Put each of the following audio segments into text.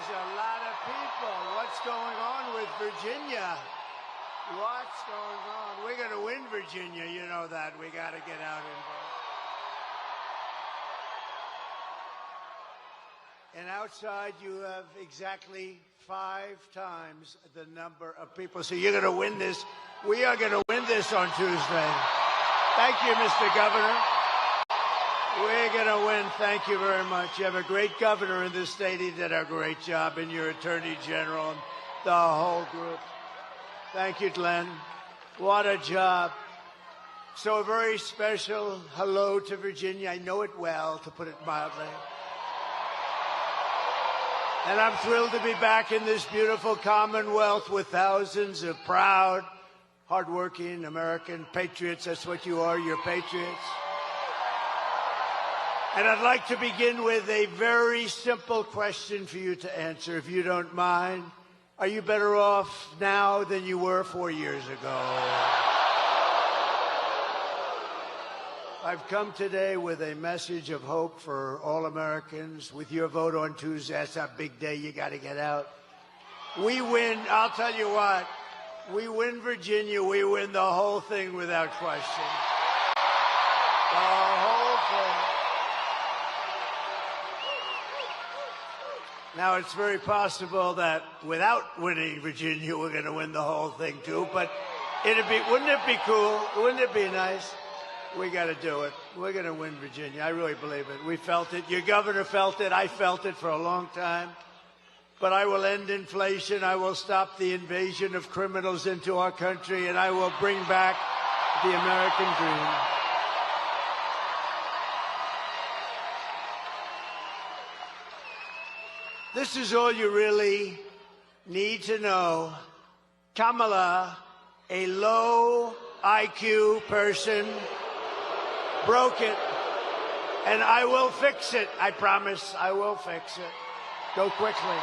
There's a lot of people. What's going on with Virginia? What's going on? We're going to win Virginia. You know that. We got to get out and vote. And outside, you have exactly 5 times the number of people. So you're going to win this. We are going to win this on Tuesday. Thank you, Mr. Governor. We're going to win. Thank you very much. You have a great governor in this state. He did a great job, and your attorney general and the whole group. Thank you, Glenn. What a job. So a very special hello to Virginia. I know it well, to put it mildly. And I'm thrilled to be back in this beautiful Commonwealth with thousands of proud, hardworking American patriots. That's what you are. You're patriots. And I'd like to begin with a very simple question for you to answer, if you don't mind. Are you better off now than you were 4 years ago? I've come today with a message of hope for all Americans. With your vote on Tuesday, that's a big day. You got to get out. We win. I'll tell you what. We win Virginia. We win the whole thing without question. The whole thing. Now, it's very possible that without winning Virginia, we're going to win the whole thing, too. But wouldn't it be cool? Wouldn't it be nice? We got to do it. We're going to win Virginia. I really believe it. We felt it. Your governor felt it. I felt it for a long time. But I will end inflation. I will stop the invasion of criminals into our country, and I will bring back the American dream. This is all you really need to know. Kamala, a low IQ person, broke it, and I will fix it. I promise I will fix it. Go quickly.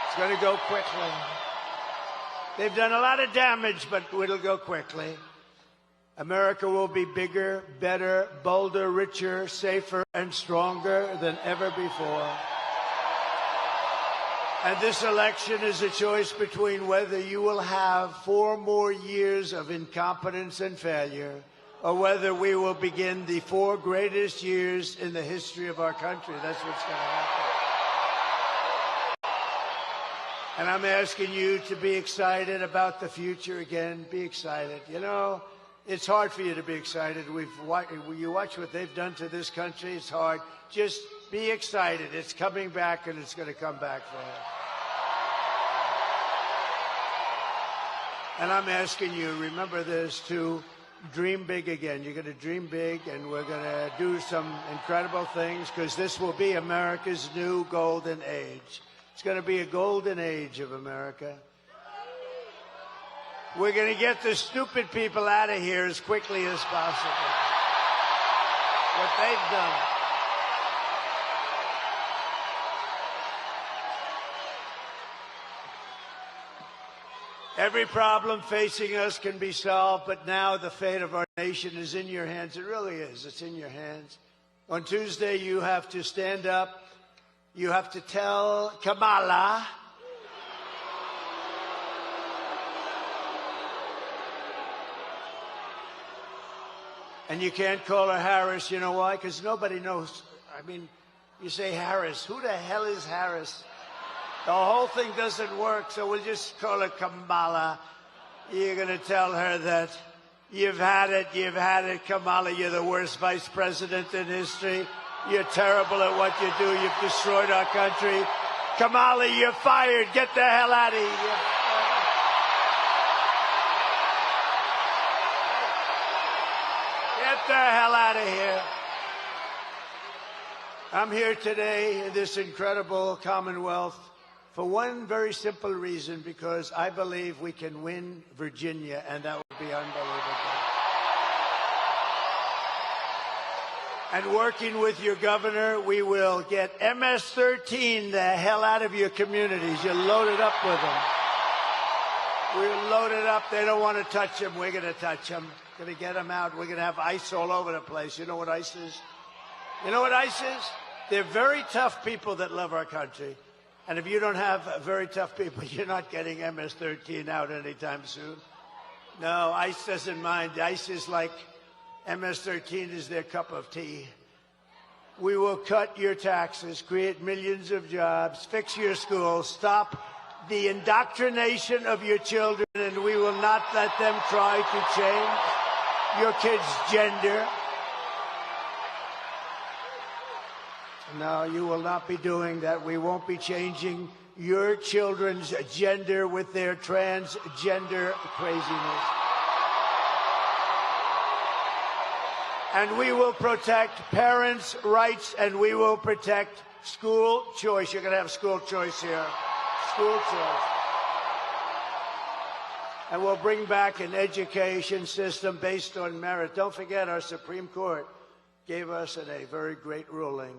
It's going to go quickly. They've done a lot of damage, but it'll go quickly. America will be bigger, better, bolder, richer, safer, and stronger than ever before. And this election is a choice between whether you will have 4 more years of incompetence and failure, or whether we will begin the 4 greatest years in the history of our country. That's what's going to happen. And I'm asking you to be excited about the future again. Be excited. You know, it's hard for you to be excited. You watch what they've done to this country. It's hard. Just be excited. It's coming back, and it's going to come back for you. And I'm asking you, remember this, to dream big again. You're going to dream big, and we're going to do some incredible things, because this will be America's new golden age. It's going to be a golden age of America. We're going to get the stupid people out of here as quickly as possible. What they've done. Every problem facing us can be solved, but now the fate of our nation is in your hands. It really is. It's in your hands. On Tuesday, you have to stand up. You have to tell Kamala and you can't call her Harris. You know why? Because nobody knows. I mean, you say Harris. Who the hell is Harris? The whole thing doesn't work, so we'll just call her Kamala. You're going to tell her that you've had it, Kamala. You're the worst vice president in history. You're terrible at what you do. You've destroyed our country. Kamala, you're fired. Get the hell out of here. Get the hell out of here. I'm here today in this incredible Commonwealth for one very simple reason, because I believe we can win Virginia, and that would be unbelievable. And working with your governor, we will get MS-13 the hell out of your communities. You're loaded up with them. We're loaded up. They don't want to touch them. We're going to touch them. Going to get them out. We're going to have ICE all over the place. You know what ICE is? You know what ICE is? They're very tough people that love our country. And if you don't have very tough people, you're not getting MS-13 out anytime soon. No, ICE doesn't mind. ICE is like MS-13 is their cup of tea. We will cut your taxes, create millions of jobs, fix your schools, stop the indoctrination of your children, and we will not let them try to change your kids' gender. No, you will not be doing that. We won't be changing your children's gender with their transgender craziness. And we will protect parents' rights, and we will protect school choice. You're going to have school choice here. School choice. And we'll bring back an education system based on merit. Don't forget, our Supreme Court gave us in a very great ruling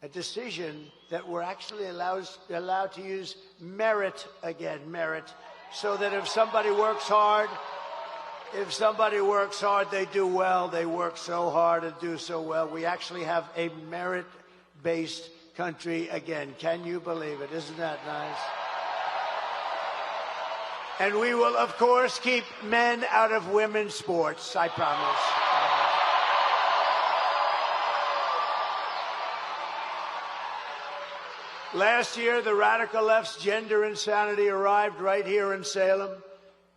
a decision that we're actually allowed to use merit again, merit, so that if somebody works hard, they do well. They work so hard and do so well. We actually have a merit-based country again. Can you believe it? Isn't that nice? And we will, of course, keep men out of women's sports, I promise. Last year, the radical left's gender insanity arrived right here in Salem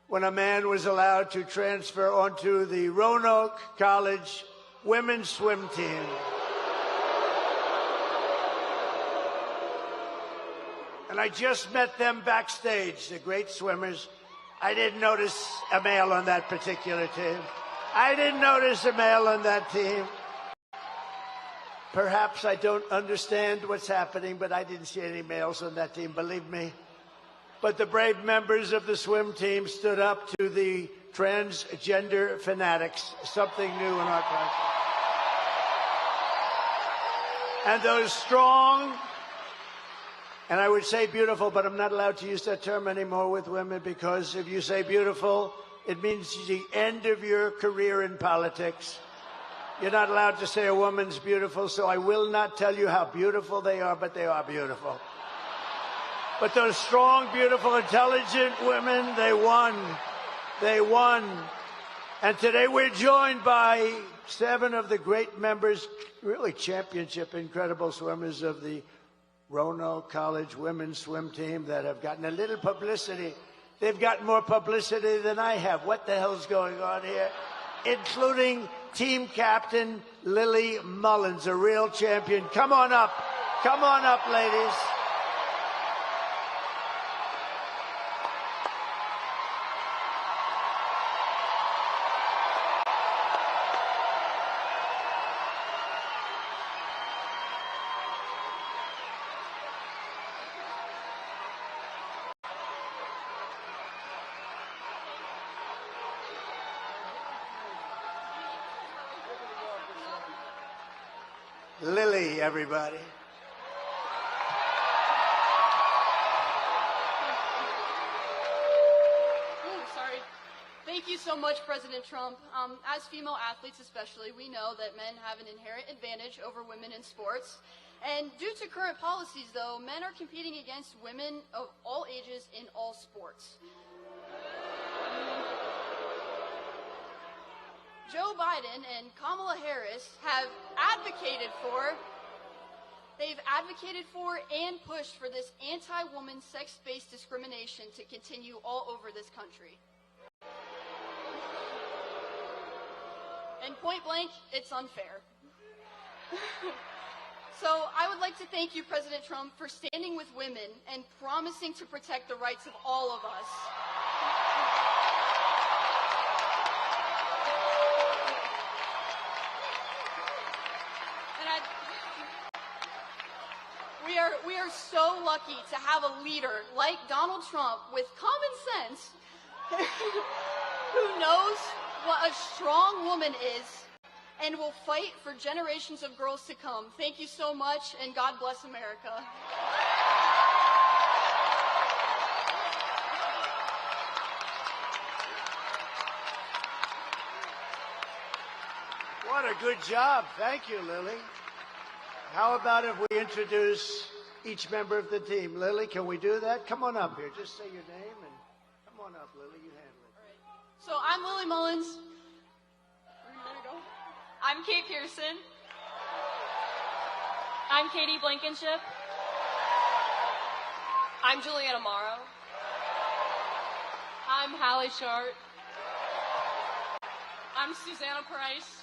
when a man was allowed to transfer onto the Roanoke College women's swim team. And I just met them backstage, the great swimmers. I didn't notice a male on that particular team. I didn't notice a male on that team. Perhaps I don't understand what's happening, but I didn't see any males on that team, believe me. But the brave members of the swim team stood up to the transgender fanatics, something new in our country. And those strong, and I would say beautiful, but I'm not allowed to use that term anymore with women, because if you say beautiful, it means the end of your career in politics. You're not allowed to say a woman's beautiful, so I will not tell you how beautiful they are, but they are beautiful. But those strong, beautiful, intelligent women, they won. They won. And today we're joined by 7 of the great members, really championship, incredible swimmers of the Roanoke College women's swim team that have gotten a little publicity. They've gotten more publicity than I have. What the hell's going on here? Including team captain Lily Mullins, a real champion. Come on up. Come on up, ladies. Lily, everybody. Sorry. Thank you so much, President Trump. As female athletes especially, we know that men have an inherent advantage over women in sports. And due to current policies, though, men are competing against women of all ages in all sports. Joe Biden and Kamala Harris have advocated for and pushed for this anti-woman sex-based discrimination to continue all over this country. And point blank, it's unfair. So I would like to thank you, President Trump, for standing with women and promising to protect the rights of all of us. We are so lucky to have a leader like Donald Trump with common sense who knows what a strong woman is and will fight for generations of girls to come. Thank you so much, and God bless America. What a good job. Thank you, Lily. How about if we introduce each member of the team. Lily, can we do that? Come on up here. Just say your name and come on up, Lily. You handle it. All right. So I'm Lily Mullins. Where do you want to go? I'm Kate Pearson. I'm Katie Blankenship. I'm Juliana Morrow. I'm Hallie Shart. I'm Susanna Price.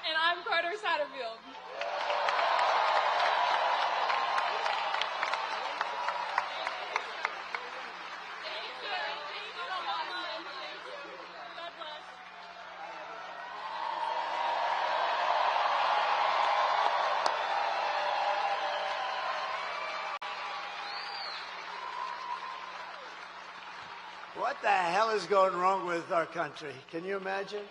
And I'm Carter Satterfield. What the hell is going wrong with our country? Can you imagine?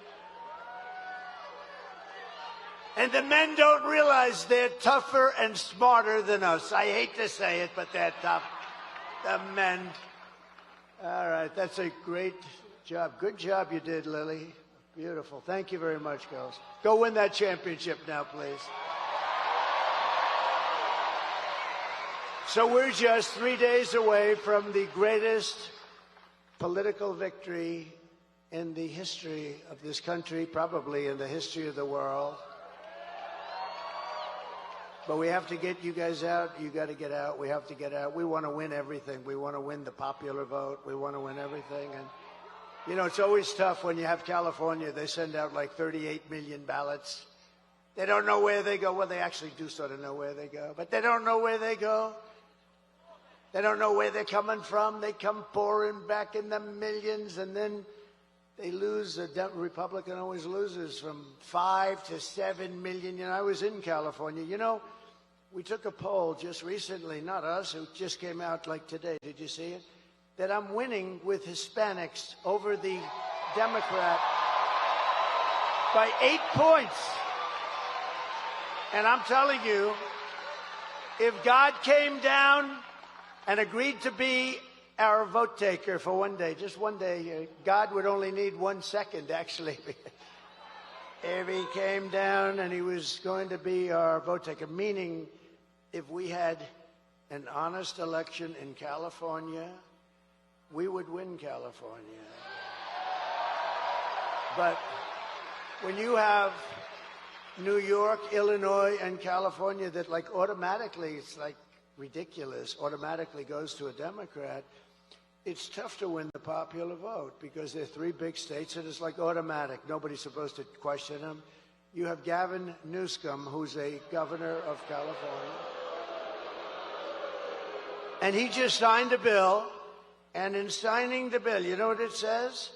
And the men don't realize they're tougher and smarter than us. I hate to say it, but they're tough. The men. All right, that's a great job. Good job you did, Lily. Beautiful. Thank you very much, girls. Go win that championship now, please. So we're just 3 days away from the greatest political victory in the history of this country, probably in the history of the world. But we have to get you guys out. You got to get out. We have to get out. We want to win everything. We want to win the popular vote. We want to win everything. And, you know, it's always tough when you have California. They send out like 38 million ballots. They don't know where they go. Well, they actually do sort of know where they go, but they don't know where they go. They don't know where they're coming from. They come pouring back in the millions, and then they lose. The Republican always loses from 5 to 7 million. You know, I was in California. You know, we took a poll just recently, not us, it just came out like today. Did you see it? That I'm winning with Hispanics over the Democrat by 8 points. And I'm telling you, if God came down and agreed to be our vote taker for one day, just one day, God would only need 1 second, actually. If he came down and he was going to be our vote taker, meaning if we had an honest election in California, we would win California. But when you have New York, Illinois, and California that like automatically, it's like ridiculous, automatically goes to a Democrat, it's tough to win the popular vote because they're 3 big states and it's like automatic. Nobody's supposed to question them. You have Gavin Newsom, who's a governor of California. And he just signed a bill. And in signing the bill, you know what it says?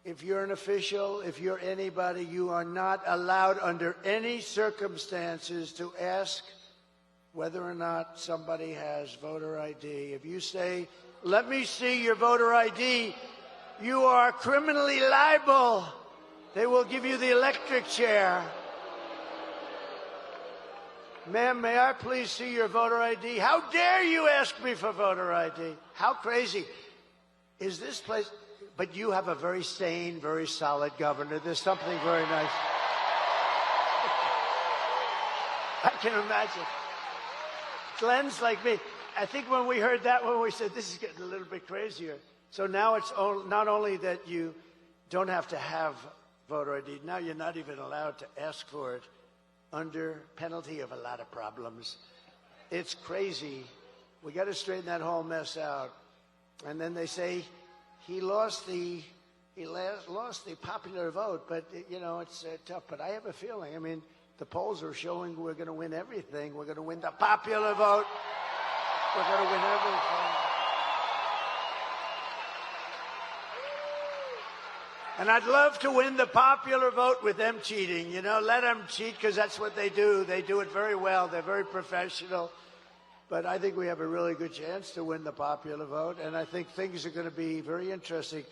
If you're an official, if you're anybody, you are not allowed under any circumstances to ask whether or not somebody has voter ID. If you say, let me see your voter ID, you are criminally liable. They will give you the electric chair. Ma'am, may I please see your voter ID? How dare you ask me for voter ID? How crazy is this place? But you have a very sane, very solid governor. There's something very nice. I can imagine. Glenn's like me. I think when we heard that one, we said, this is getting a little bit crazier. So now it's not only that you don't have to have voter ID, now you're not even allowed to ask for it under penalty of a lot of problems. It's crazy. We got to straighten that whole mess out. And then they say he lost the popular vote, but you know, it's tough. But I have a feeling, I mean, the polls are showing we're going to win everything. We're going to win the popular vote. We're going to win everything. And I'd love to win the popular vote with them cheating. You know, let them cheat because that's what they do. They do it very well. They're very professional. But I think we have a really good chance to win the popular vote. And I think things are going to be very interesting.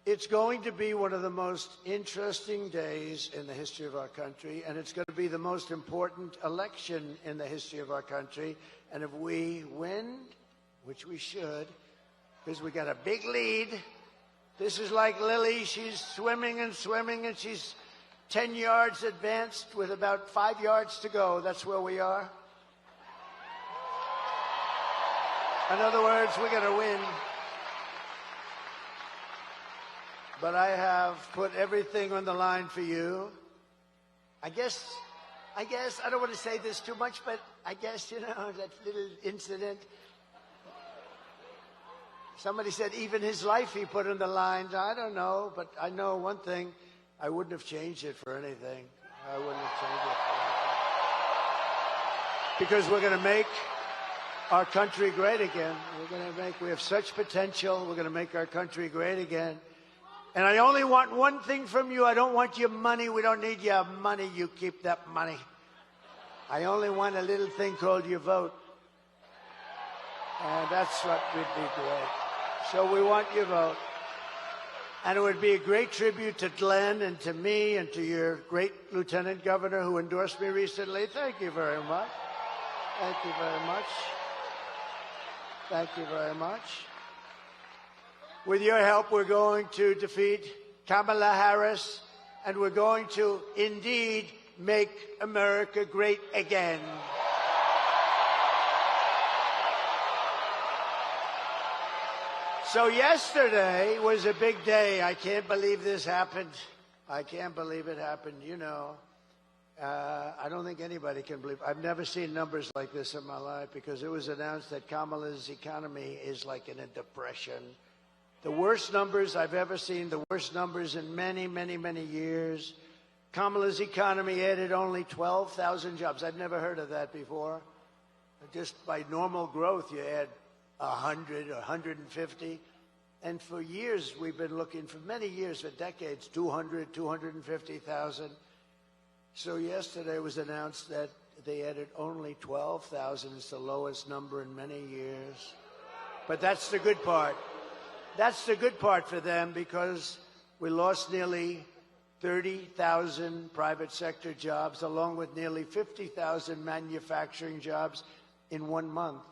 It's going to be one of the most interesting days in the history of our country. And it's going to be the most important election in the history of our country. And if we win, which we should, because we got a big lead. This is like Lily. She's swimming and swimming, and she's 10 yards advanced with about 5 yards to go. That's where we are. In other words, we're going to win. But I have put everything on the line for you. I guess, I don't want to say this too much, but I guess, you know, that little incident. Somebody said even his life he put on the line. I don't know, but I know one thing. I wouldn't have changed it for anything. I wouldn't have changed it for anything. Because we're going to make our country great again. We have such potential. We're going to make our country great again. And I only want one thing from you. I don't want your money. We don't need your money. You keep that money. I only want a little thing called your vote. And that's what would be great. So we want your vote. And it would be a great tribute to Glenn and to me and to your great Lieutenant Governor who endorsed me recently. Thank you very much. Thank you very much. Thank you very much. With your help, we're going to defeat Kamala Harris, and we're going to indeed make America great again. So yesterday was a big day. I can't believe this happened. I can't believe it happened. You know, I don't think anybody can believe. I've never seen numbers like this in my life because it was announced that Kamala's economy is like in a depression. The worst numbers I've ever seen, the worst numbers in many, many, many years. Kamala's economy added only 12,000 jobs. I've never heard of that before. Just by normal growth, you add 100 or 150. And for years, we've been looking, for many years, for decades, 200, 250,000. So yesterday it was announced that they added only 12,000. It's the lowest number in many years. But that's the good part. That's the good part for them because we lost nearly 30,000 private sector jobs along with nearly 50,000 manufacturing jobs in 1 month.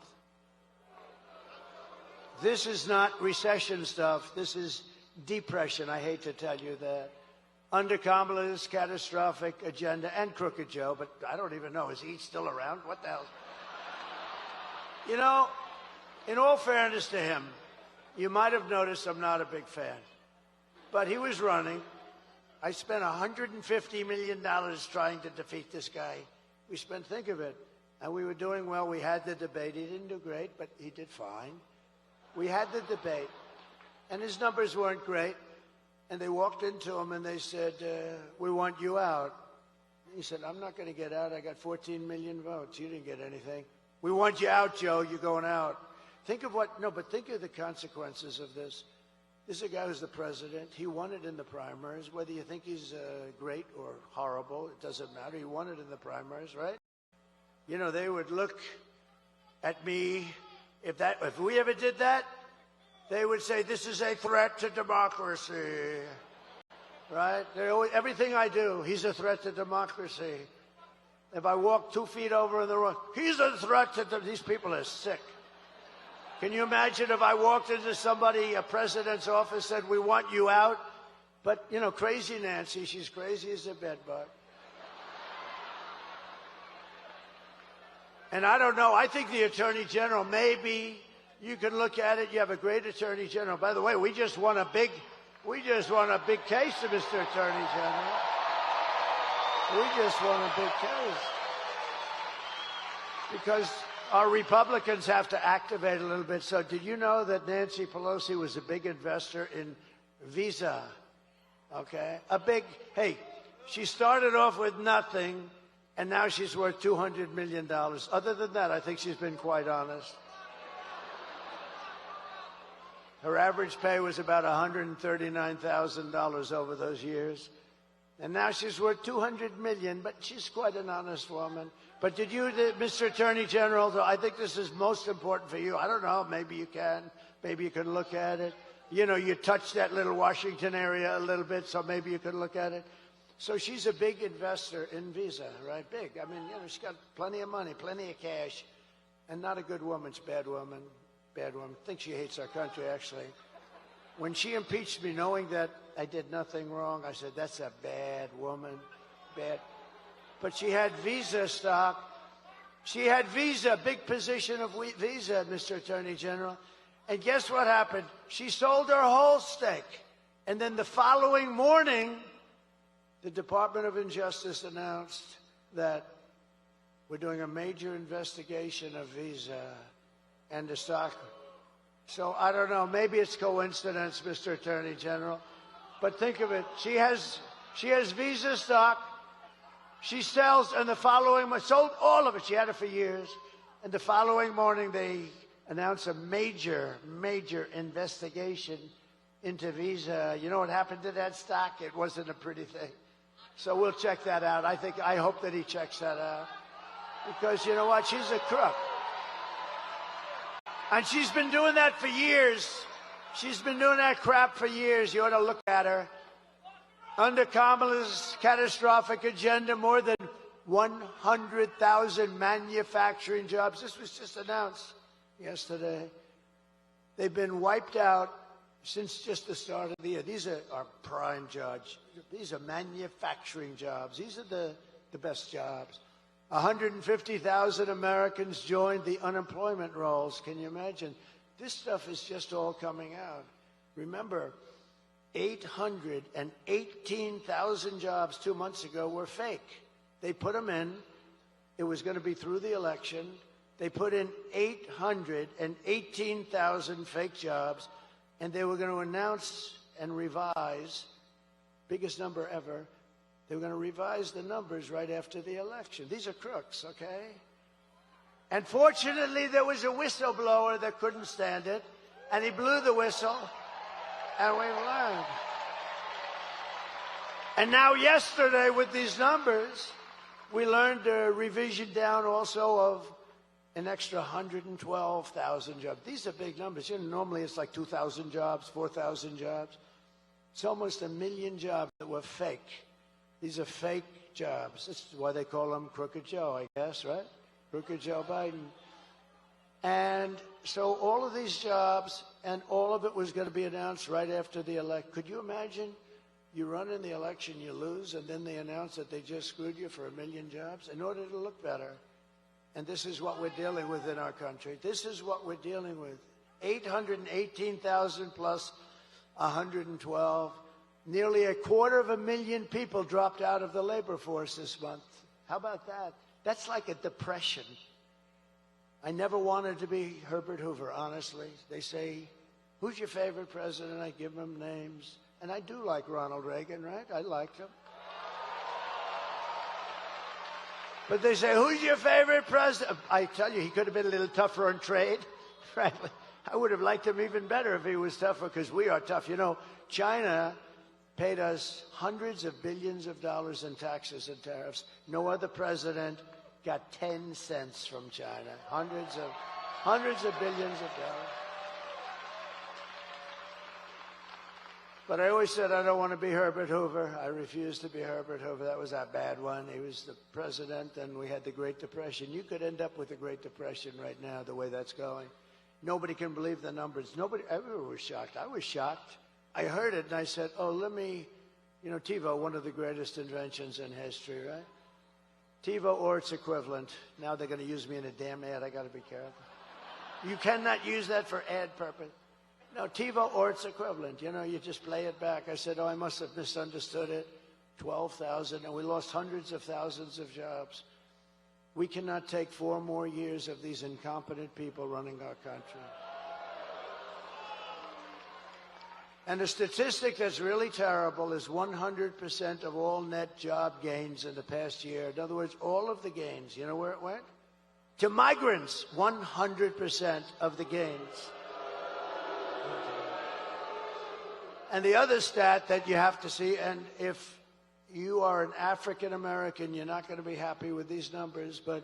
This is not recession stuff. This is depression. I hate to tell you that. Under Kamala's catastrophic agenda and Crooked Joe, but I don't even know. Is he still around? What the hell? You know, in all fairness to him, you might have noticed I'm not a big fan. But he was running. I spent $150 million trying to defeat this guy. We spent, think of it. And we were doing well. We had the debate. He didn't do great, but he did fine. We had the debate. And his numbers weren't great. And they walked into him and they said, we want you out. He said, I'm not going to get out. I got 14 million votes. You didn't get anything. We want you out, Joe. You're going out. Think of think of the consequences of this. This is a guy who's the president. He won it in the primaries. Whether you think he's great or horrible, it doesn't matter. He won it in the primaries, right? You know, they would look at me. If we ever did that, they would say, this is a threat to democracy, right? Everything I do, he's a threat to democracy. If I walk 2 feet over in the road, he's a threat to these people are sick. Can you imagine if I walked into somebody, a president's office, said, we want you out? But, you know, crazy Nancy, she's crazy as a bedbug. And I don't know, I think the Attorney General, maybe you can look at it. You have a great Attorney General. By the way, we just won a big case, Mr. Attorney General. We just won a big case. Because our Republicans have to activate a little bit. So did you know that Nancy Pelosi was a big investor in Visa? Okay? Hey, she started off with nothing, and now she's worth $200 million. Other than that, I think she's been quite honest. Her average pay was about $139,000 over those years. And now she's worth $200 million, but she's quite an honest woman. But did you, Mr. Attorney General, I think this is most important for you. I don't know, maybe you can. Maybe you can look at it. You know, you touched that little Washington area a little bit, so maybe you could look at it. So she's a big investor in Visa, right? Big. I mean, you know, she's got plenty of money, plenty of cash, and not a good woman. She's a bad woman. Bad woman. I think she hates our country, actually. When she impeached me, knowing that I did nothing wrong, I said, that's a bad woman. Bad. But she had Visa stock, She had visa, big position of visa, Mr. Attorney General. And guess what happened? She sold her whole stake. And then the following morning, the Department of Justice announced that we're doing a major investigation of visa and the stock. So I don't know, maybe it's coincidence, Mr. Attorney General. But think of it, she has visa stock. She sells, and the following month, sold all of it. She had it for years. And the following morning, they announced a major investigation into Visa. You know what happened to that stock? It wasn't a pretty thing. So we'll check that out. I hope that he checks that out. Because you know what? She's a crook. And she's been doing that for years. She's been doing that crap for years. You ought to look at her. Under Kamala's catastrophic agenda, more than 100,000 manufacturing jobs. This was just announced yesterday. They've been wiped out since just the start of the year. These are our prime jobs. These are manufacturing jobs. These are the best jobs. 150,000 Americans joined the unemployment rolls. Can you imagine? This stuff is just all coming out. Remember, 818,000 jobs 2 months ago were fake. They put them in. It was going to be through the election. They put in 818,000 fake jobs, and they were going to announce and revise, biggest number ever, they were going to revise the numbers right after the election. These are crooks, okay? And fortunately, there was a whistleblower that couldn't stand it, and he blew the whistle. And we've learned. And now yesterday with these numbers, we learned a revision down also of an extra 112,000 jobs. These are big numbers. You know, normally it's like 2,000 jobs, 4,000 jobs. It's almost 1 million jobs that were fake. These are fake jobs. That's why they call them Crooked Joe, I guess, right? Crooked Joe Biden. And so all of these jobs, and all of it was going to be announced right after the election. Could you imagine you run in the election, you lose, and then they announce that they just screwed you for 1 million jobs in order to look better? And this is what we're dealing with in our country. This is what we're dealing with. 818,000 plus 112. Nearly 250,000 people dropped out of the labor force this month. How about that? That's like a depression. I never wanted to be Herbert Hoover, honestly. They say, who's your favorite president? I give them names. And I do like Ronald Reagan, right? I liked him. But they say, who's your favorite president? I tell you, he could have been a little tougher on trade, frankly. I would have liked him even better if he was tougher, because we are tough. You know, China paid us hundreds of billions of dollars in taxes and tariffs. No other president got 10 cents from China. Hundreds of billions of dollars. But I always said I don't want to be Herbert Hoover. I refused to be Herbert Hoover. That was a bad one. He was the president, and we had the Great Depression. You could end up with the Great Depression right now, the way that's going. Nobody can believe the numbers. Everyone was shocked. I was shocked. I heard it, and I said, oh, let me, you know, TiVo, one of the greatest inventions in history, right? TiVo or its equivalent. Now they're going to use me in a damn ad. I got to be careful. You cannot use that for ad purpose. No, TiVo or its equivalent. You know, you just play it back. I said, oh, I must have misunderstood it. 12,000, and we lost hundreds of thousands of jobs. We cannot take 4 more years of these incompetent people running our country. And the statistic that's really terrible is 100% of all net job gains in the past year. In other words, all of the gains. You know where it went? To migrants. 100% of the gains. And the other stat that you have to see, and if you are an African American, you're not going to be happy with these numbers, but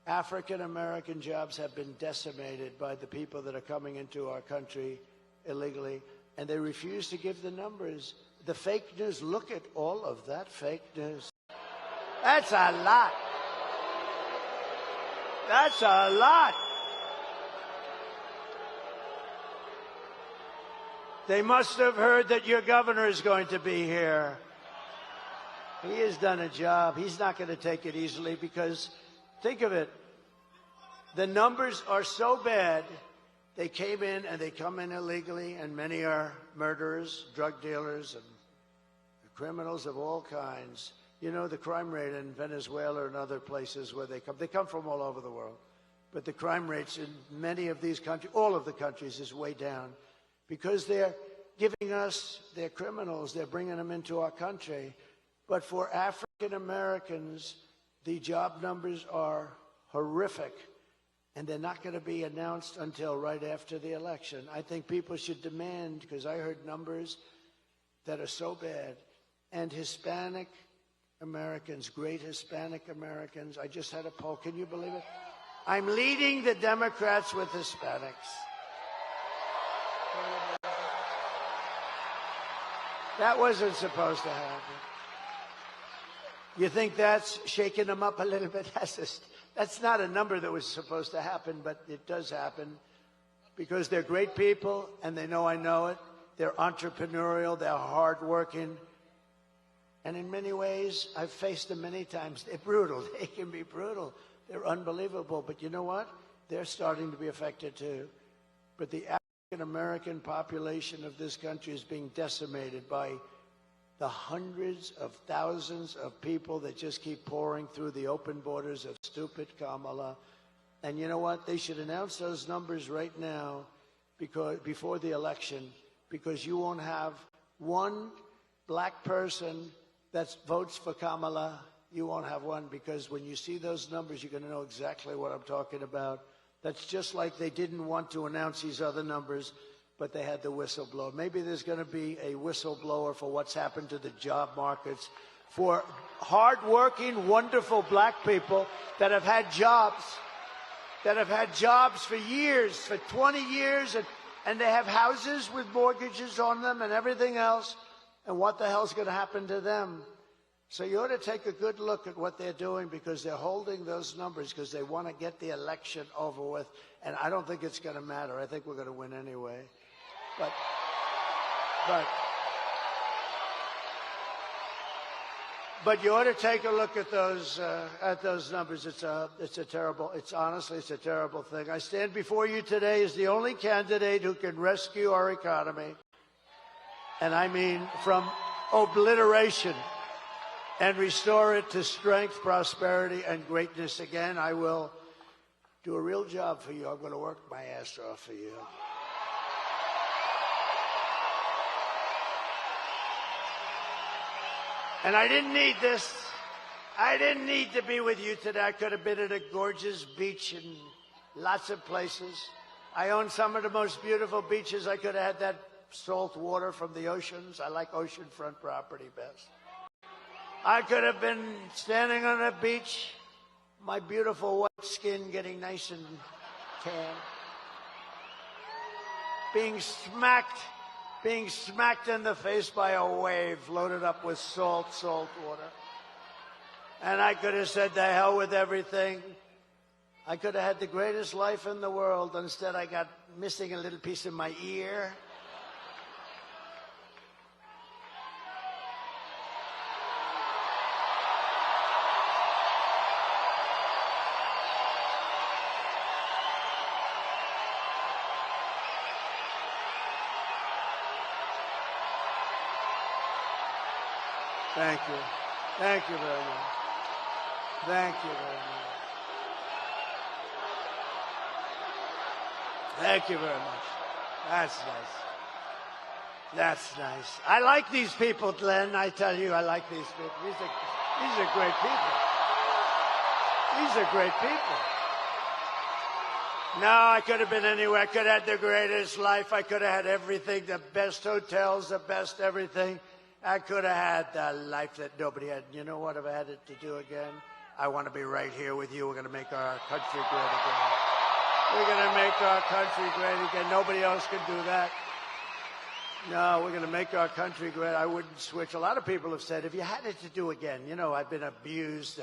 African American jobs have been decimated by the people that are coming into our country illegally. And they refuse to give the numbers. The fake news, look at all of that fake news. That's a lot. That's a lot. They must have heard that your governor is going to be here. He has done a job. He's not going to take it easily because, think of it, The numbers are so bad, they came in and they come in illegally, and many are murderers, drug dealers, and criminals of all kinds. You know, the crime rate in Venezuela and other places where they come from all over the world. But the crime rates in many of these countries, all of the countries, is way down because they're giving us their criminals, they're bringing them into our country. But for African Americans, the job numbers are horrific, and they're not going to be announced until right after the election. I think people should demand, because I heard numbers that are so bad. And Hispanic Americans, great Hispanic Americans, I just had a poll. Can you believe it? I'm leading the Democrats with Hispanics. That wasn't supposed to happen. You think that's shaking them up a little bit? That's not a number that was supposed to happen, but it does happen because they're great people, and they know I know it. They're entrepreneurial. They're hardworking. And in many ways, I've faced them many times. They're brutal. They can be brutal. They're unbelievable. But you know what? They're starting to be affected too. But the African-American population of this country is being decimated by the hundreds of thousands of people that just keep pouring through the open borders of stupid Kamala. And you know what? They should announce those numbers right now before the election, because you won't have one black person that votes for Kamala. You won't have one, because when you see those numbers, you're going to know exactly what I'm talking about. That's just like they didn't want to announce these other numbers, but they had the whistleblower. Maybe there's going to be a whistleblower for what's happened to the job markets for hardworking, wonderful black people that have had jobs for years, for 20 years, and they have houses with mortgages on them and everything else. And what the hell's going to happen to them? So you ought to take a good look at what they're doing, because they're holding those numbers because they want to get the election over with. And I don't think it's going to matter. I think we're going to win anyway. But you ought to take a look at those numbers. It's honestly a terrible thing. I stand before you today as the only candidate who can rescue our economy. And I mean from obliteration, and restore it to strength, prosperity, and greatness again. I will do a real job for you. I'm going to work my ass off for you. And I didn't need this. I didn't need to be with you today. I could have been at a gorgeous beach in lots of places. I own some of the most beautiful beaches. I could have had that salt water from the oceans. I like oceanfront property best. I could have been standing on a beach, my beautiful white skin getting nice and tan, being smacked in the face by a wave loaded up with salt water. And I could have said, the hell with everything. I could have had the greatest life in the world. Instead, I got missing a little piece of my ear. Thank you. Thank you very much. Thank you very much. Thank you very much. That's nice. That's nice. I like these people, Glenn. I tell you, I like these people. These are great people. These are great people. No, I could have been anywhere. I could have had the greatest life. I could have had everything, the best hotels, the best everything. I could have had the life that nobody had. You know what? If I had it to do again, I want to be right here with you. We're going to make our country great again. We're going to make our country great again. Nobody else can do that. No, we're going to make our country great. I wouldn't switch. A lot of people have said, if you had it to do again, you know, I've been abused.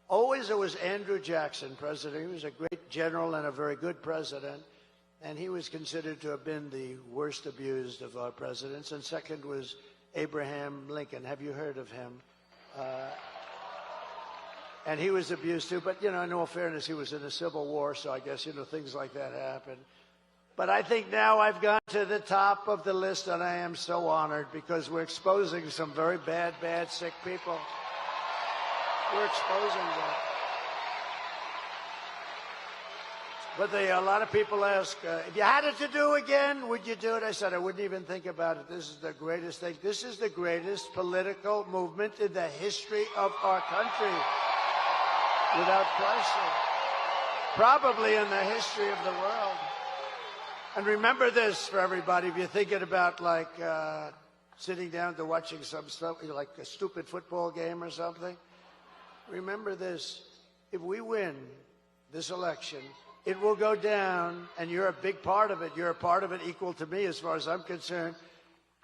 Always it was Andrew Jackson, president. He was a great general and a very good president. And he was considered to have been the worst abused of our presidents. And second was Abraham Lincoln. Have you heard of him? and he was abused too. But, in all fairness, he was in a civil war, so I guess, things like that happen. But I think now I've gone to the top of the list, and I am so honored because we're exposing some very bad, sick people. We're exposing them. But a lot of people ask, if you had it to do again, would you do it? I said, I wouldn't even think about it. This is the greatest thing. This is the greatest political movement in the history of our country, without question. Probably in the history of the world. And remember this for everybody, if you're thinking about sitting down to watching some stuff, like a stupid football game or something, remember this, if we win this election, it will go down, and you're a big part of it. You're a part of it equal to me as far as I'm concerned.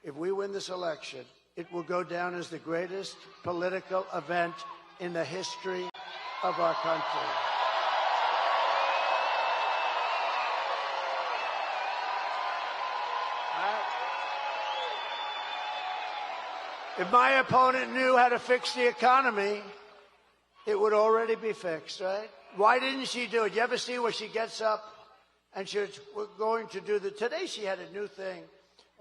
If we win this election, it will go down as the greatest political event in the history of our country. If my opponent knew how to fix the economy, it would already be fixed, right? Why didn't she do it? You ever see where she gets up and she's, we're going to do the, today she had a new thing.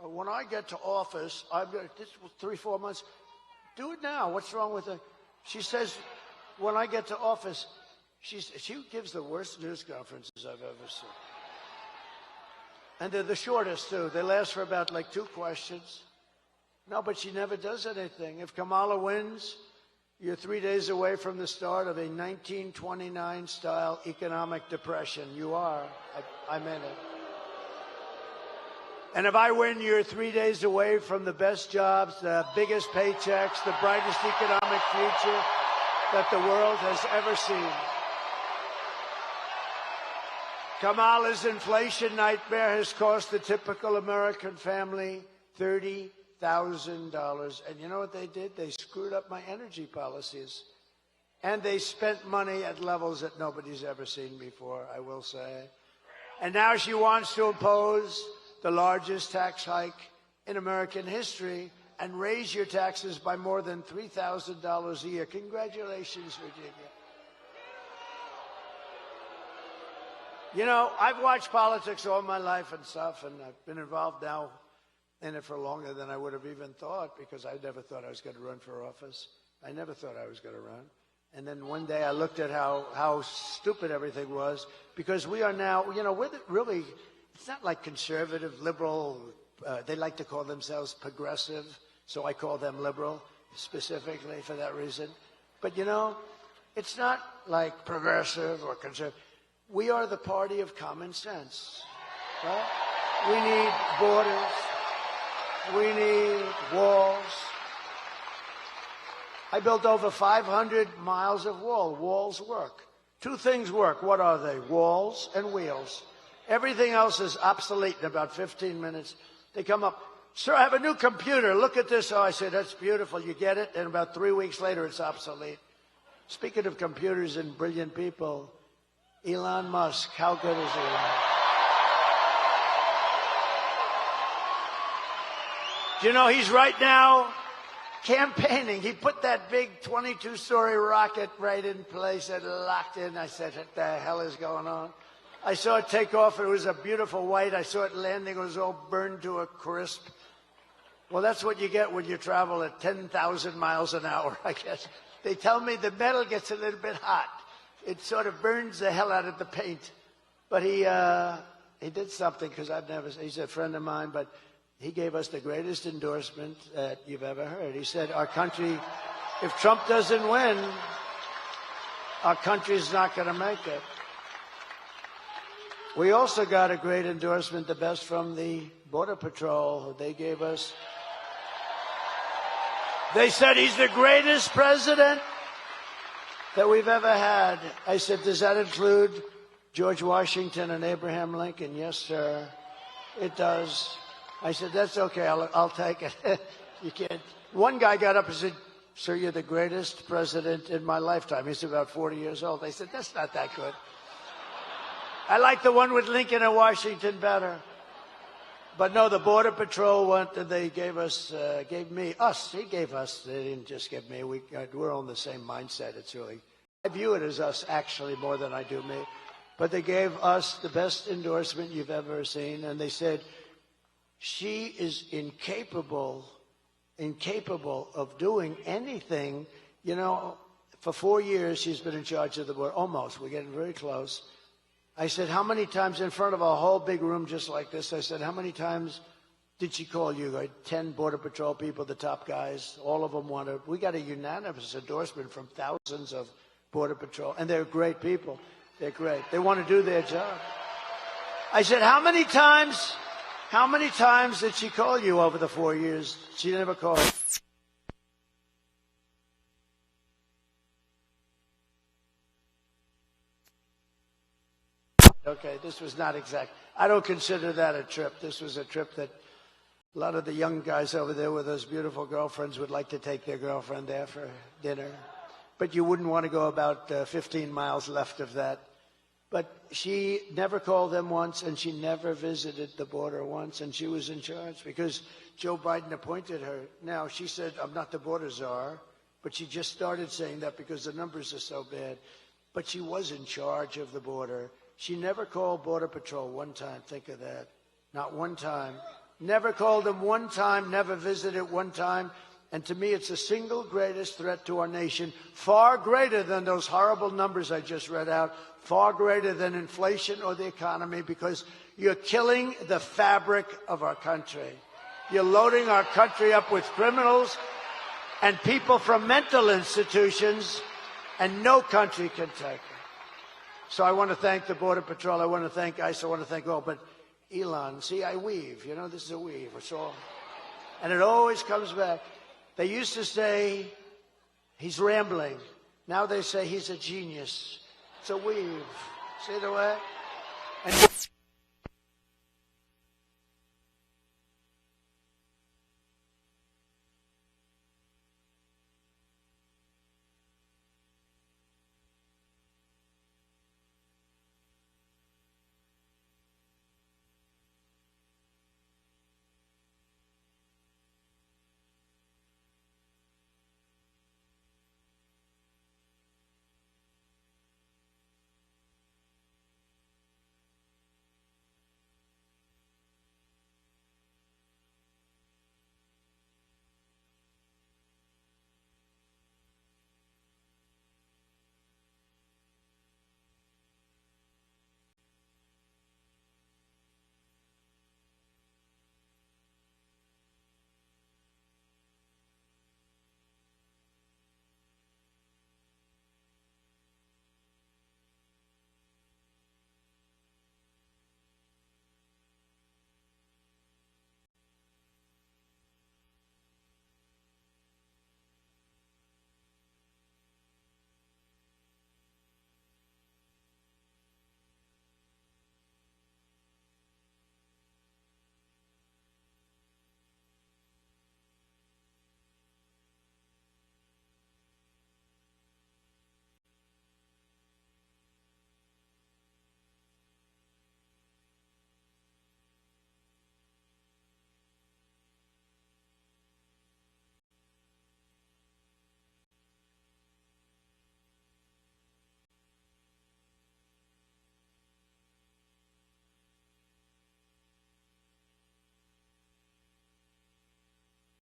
When I get to office, I'm going to, this was 3-4 months, do it now. What's wrong with it? She says, when I get to office, she gives the worst news conferences I've ever seen. And they're the shortest, too. They last for about 2 questions. No, but she never does anything. If Kamala wins, you're 3 days away from the start of a 1929-style economic depression. You are. I meant it. And if I win, you're 3 days away from the best jobs, the biggest paychecks, the brightest economic future that the world has ever seen. Kamala's inflation nightmare has cost the typical American family $30,000. And you know what they did? They screwed up my energy policies. And they spent money at levels that nobody's ever seen before, I will say. And now she wants to impose the largest tax hike in American history and raise your taxes by more than $3,000 a year. Congratulations, Virginia. You know, I've watched politics all my life and stuff, and I've been involved now in it for longer than I would have even thought, because I never thought I was going to run for office. I never thought I was going to run. And then one day I looked at how stupid everything was, because we are now, you know, we're really, it's not like conservative, liberal. They like to call themselves progressive, so I call them liberal specifically for that reason. But, you know, it's not like progressive or conservative. We are the party of common sense, right? We need borders. We need walls. I built over 500 miles of wall. Walls work. 2 things work. What are they? Walls and wheels. Everything else is obsolete in about 15 minutes. They come up, sir, I have a new computer. Look at this. Oh, I say, that's beautiful. You get it? And about 3 weeks later, it's obsolete. Speaking of computers and brilliant people, Elon Musk, how good is Elon? Do you know he's right now campaigning? He put that big 22-story rocket right in place and locked in. I said, what the hell is going on? I saw it take off. It was a beautiful white. I saw it landing. It was all burned to a crisp. Well, that's what you get when you travel at 10,000 miles an hour, I guess. They tell me the metal gets a little bit hot. It sort of burns the hell out of the paint. But he did something, because he's a friend of mine, but he gave us the greatest endorsement that you've ever heard. He said, our country, if Trump doesn't win, our country's not going to make it. We also got a great endorsement, the best from the Border Patrol. They gave us, they said he's the greatest president that we've ever had. I said, does that include George Washington and Abraham Lincoln? Yes, sir, it does. I said, that's okay, I'll take it. You can't. One guy got up and said, sir, you're the greatest president in my lifetime. He's about 40 years old. I said, that's not that good. I like the one with Lincoln and Washington better. But no, the Border Patrol they gave us, gave me, us, he gave us, they didn't just give me, we're all in the same mindset. It's really I view it as us, actually, more than I do me. But they gave us the best endorsement you've ever seen, and they said, she is incapable of doing anything. You know, for 4 years, she's been in charge of the board. Almost. We're getting very close. I said, how many times in front of a whole big room just like this, I said, how many times did she call you? 10 Border Patrol people, the top guys, all of them wanted. We got a unanimous endorsement from thousands of Border Patrol, and they're great people. They're great. They want to do their job. I said, how many times did she call you over the 4 years? She never called. Okay, this was not exact. I don't consider that a trip. This was a trip that a lot of the young guys over there with those beautiful girlfriends would like to take their girlfriend there for dinner. But you wouldn't want to go about 15 miles left of that. But she never called them once, and she never visited the border once, and she was in charge because Joe Biden appointed her. Now, she said, I'm not the border czar, but she just started saying that because the numbers are so bad. But she was in charge of the border. She never called Border Patrol one time. Think of that. Not one time. Never called them one time, never visited one time. And to me, it's the single greatest threat to our nation, far greater than those horrible numbers I just read out, far greater than inflation or the economy, because you're killing the fabric of our country. You're loading our country up with criminals and people from mental institutions, and no country can take it. So I want to thank the Border Patrol. I want to thank ICE. I want to thank all. But Elon, see, I weave. You know, this is a weave. It's all. And it always comes back. They used to say he's rambling. Now they say he's a genius. It's a weave. See the way? And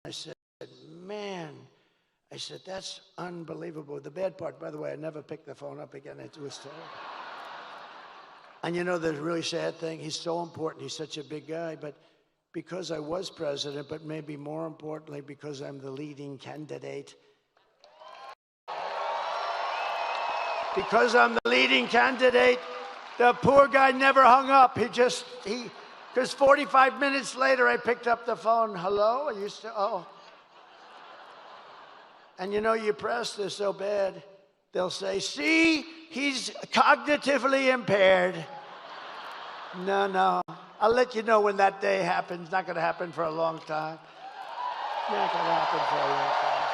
I said, man, I said, that's unbelievable. The bad part, by the way, I never picked the phone up again. It was terrible. And you know, the really sad thing, he's so important. He's such a big guy. But because I was president, but maybe more importantly, because I'm the leading candidate. Because I'm the leading candidate, the poor guy never hung up. Because 45 minutes later, I picked up the phone. Hello? I used to, oh. And you know, you press this so bad, they'll say, see, he's cognitively impaired. No. I'll let you know when that day happens. Not going to happen for a long time. Not going to happen for a long time.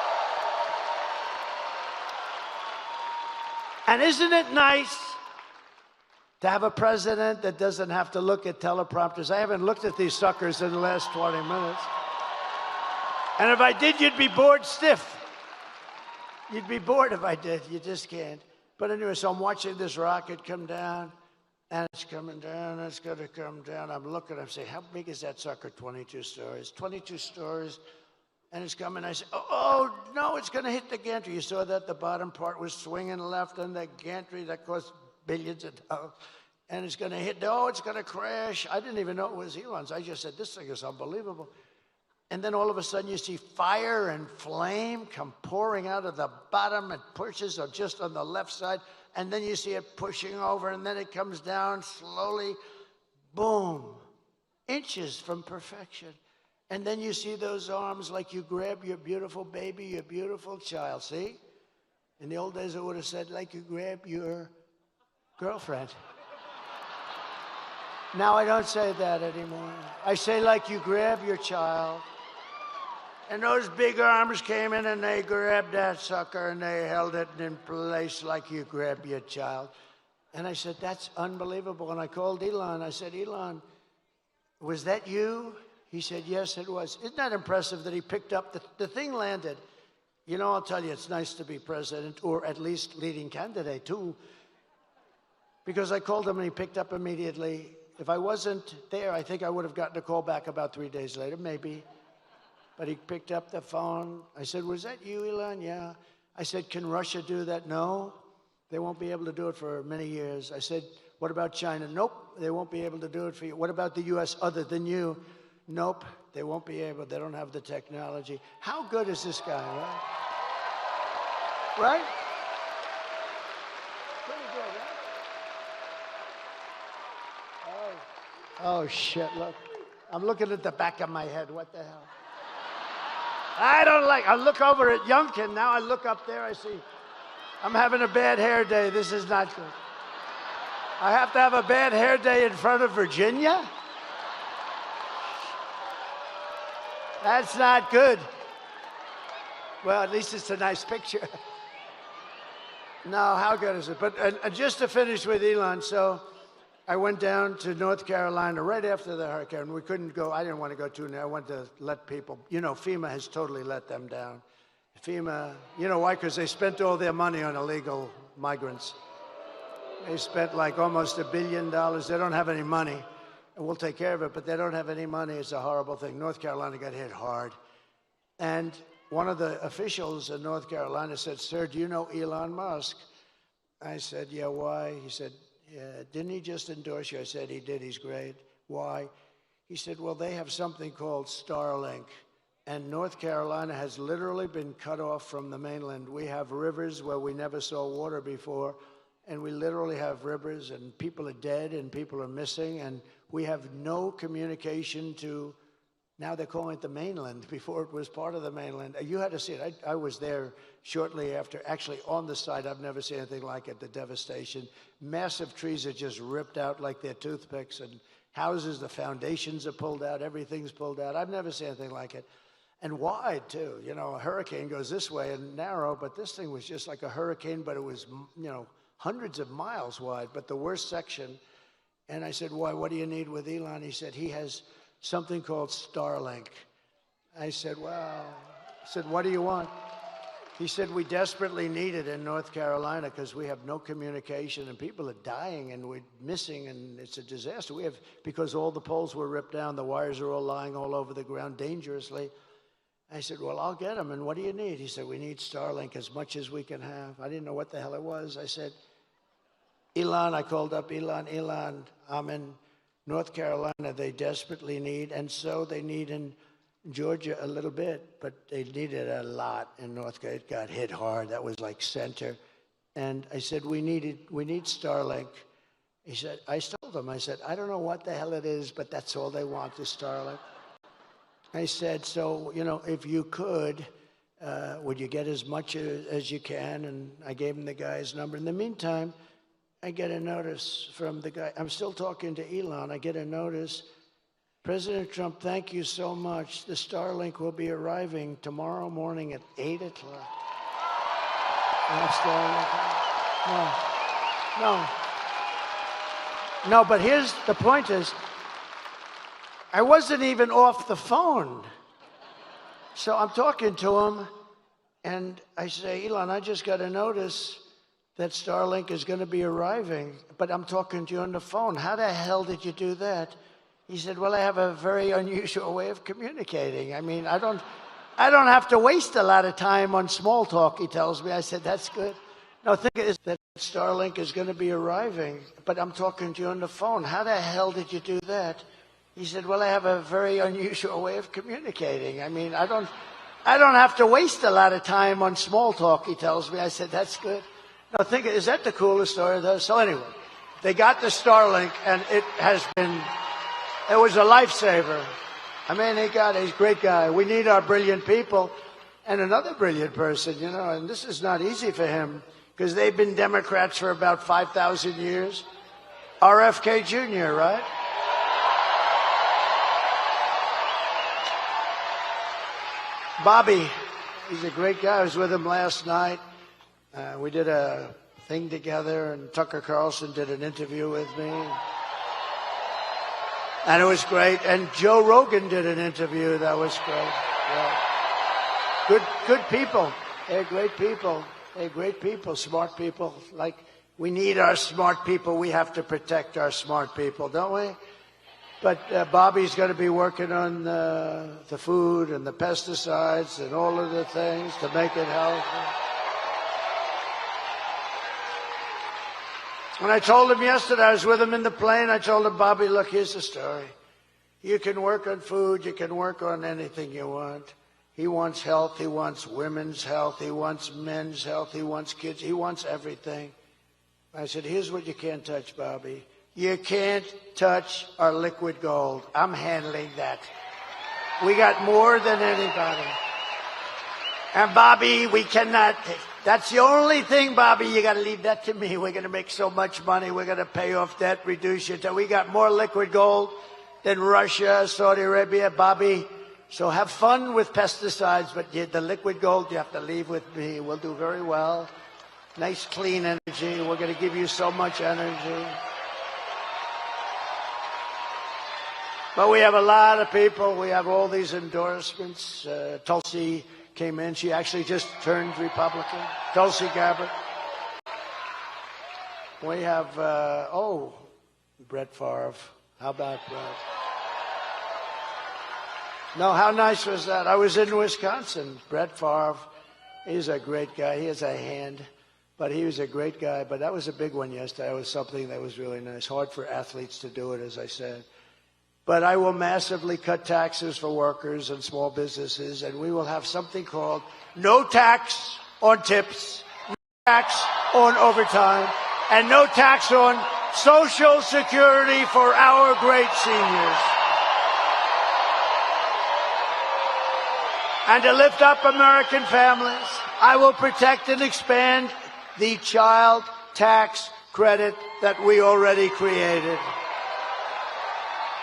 And isn't it nice to have a president that doesn't have to look at teleprompters? I haven't looked at these suckers in the last 20 minutes. And if I did, you'd be bored stiff. You'd be bored if I did. You just can't. But anyway, so I'm watching this rocket come down, and it's coming down, it's going to come down. I'm looking, I'm saying, how big is that sucker? 22 stories. 22 stories, and it's coming. I say, oh, no, it's going to hit the gantry. You saw that the bottom part was swinging left, and the gantry, that cost billions of dollars. And it's going to hit, oh, it's going to crash. I didn't even know it was Elon's. I just said, this thing is unbelievable. And then all of a sudden you see fire and flame come pouring out of the bottom. It pushes or just on the left side. And then you see it pushing over, and then it comes down slowly. Boom. Inches from perfection. And then you see those arms like you grab your beautiful baby, your beautiful child. See? In the old days, I would have said like you grab your girlfriend. Now I don't say that anymore. I say like you grab your child. And those big arms came in and they grabbed that sucker and they held it in place like you grab your child. And I said, that's unbelievable. And I called Elon. I said, Elon, was that you? He said, yes, it was. Isn't that impressive that he picked up, the thing landed. You know, I'll tell you, it's nice to be president, or at least leading candidate too. Because I called him and he picked up immediately. If I wasn't there, I think I would have gotten a call back about 3 days later, maybe. But he picked up the phone. I said, was that you, Elon? Yeah. I said, can Russia do that? No. They won't be able to do it for many years. I said, what about China? Nope. They won't be able to do it for you. What about the U.S. other than you? Nope. They won't be able. They don't have the technology. How good is this guy, right? Right? Pretty good, right? Oh, shit, look. I'm looking at the back of my head. What the hell? I look over at Youngkin. Now I look up there. I see I'm having a bad hair day. This is not good. I have to have a bad hair day in front of Virginia? That's not good. Well, at least it's a nice picture. No, how good is it? But just to finish with Elon, so I went down to North Carolina right after the hurricane. We couldn't go. I didn't want to go too near. I wanted to let people, you know, FEMA has totally let them down. FEMA, you know why? Because they spent all their money on illegal migrants. They spent like almost $1 billion. They don't have any money. And we'll take care of it, but they don't have any money. It's a horrible thing. North Carolina got hit hard. And one of the officials in North Carolina said, sir, do you know Elon Musk? I said, yeah, why? He said, yeah, didn't he just endorse you? I said, he did. He's great. Why? He said, well, they have something called Starlink. And North Carolina has literally been cut off from the mainland. We have rivers where we never saw water before. And we literally have rivers, and people are dead, and people are missing. And we have no communication to, now they're calling it the mainland. Before it was part of the mainland. You had to see it. I was there shortly after, actually on the site. I've never seen anything like it, the devastation. Massive trees are just ripped out like they're toothpicks, and houses, the foundations are pulled out, everything's pulled out. I've never seen anything like it. And wide, too. You know, a hurricane goes this way and narrow, but this thing was just like a hurricane, but it was, you know, hundreds of miles wide, but the worst section. And I said, why, what do you need with Elon? He said, he has something called Starlink. I said, well, I said, what do you want? He said, we desperately need it in North Carolina because we have no communication and people are dying and we're missing and it's a disaster. We have, because all the poles were ripped down, the wires are all lying all over the ground dangerously. I said, well, I'll get them. And what do you need? He said, we need Starlink as much as we can have. I didn't know what the hell it was. I said, Elon, I called up Elon, I'm in North Carolina. They desperately need, and so they need in Georgia a little bit, but they needed a lot in North Carolina. It got hit hard. That was like center. And I said, we need Starlink. He said, I told him, I said, I don't know what the hell it is, but that's all they want is Starlink. I said, so, you know, if you could, would you get as much as you can? And I gave him the guy's number. In the meantime, I get a notice from the guy. I'm still talking to Elon. I get a notice. President Trump, thank you so much. The Starlink will be arriving tomorrow morning at 8 o'clock. No, but here's the point is, I wasn't even off the phone. So I'm talking to him, and I say, Elon, I just got a notice that Starlink is going to be arriving, but I'm talking to you on the phone. How the hell did you do that? He said, well, I have a very unusual way of communicating. I mean, I don't have to waste a lot of time on small talk, he tells me. I said, that's good. No, think is that Starlink is going to be arriving, but I'm talking to you on the phone. How the hell did you do that? He said, well, I have a very unusual way of communicating. I mean, I don't have to waste a lot of time on small talk, he tells me. I said, that's good. No, think, is that the coolest story though? So anyway, they got the Starlink, and it was a lifesaver. I mean, he's a great guy. We need our brilliant people. And another brilliant person, you know, and this is not easy for him, because they've been Democrats for about 5,000 years. RFK Jr., right? Bobby, he's a great guy. I was with him last night. We did a thing together, and Tucker Carlson did an interview with me. And it was great. And Joe Rogan did an interview. That was great. Yeah. Good people. They're great people. They're great people, smart people. Like, we need our smart people. We have to protect our smart people, don't we? But Bobby's going to be working on the food and the pesticides and all of the things to make it healthy. When I told him yesterday, I was with him in the plane, I told him, Bobby, look, here's the story. You can work on food, you can work on anything you want. He wants health, he wants women's health, he wants men's health, he wants kids, he wants everything. I said, here's what you can't touch, Bobby. You can't touch our liquid gold. I'm handling that. We got more than anybody. And Bobby, we cannot. That's the only thing, Bobby. You got to leave that to me. We're going to make so much money. We're going to pay off debt, reduce your debt. We got more liquid gold than Russia, Saudi Arabia, Bobby. So have fun with pesticides, but the liquid gold you have to leave with me. We'll do very well. Nice, clean energy. We're going to give you so much energy. But we have a lot of people. We have all these endorsements. Tulsi came in. She actually just turned Republican. Tulsi Gabbard. We have, Brett Favre. How about Brett? No, how nice was that? I was in Wisconsin. Brett Favre, he's a great guy. He has a hand, but he was a great guy. But that was a big one yesterday. It was something that was really nice. Hard for athletes to do it, as I said. But I will massively cut taxes for workers and small businesses, and we will have something called no tax on tips, no tax on overtime, and no tax on Social Security for our great seniors. And to lift up American families, I will protect and expand the child tax credit that we already created.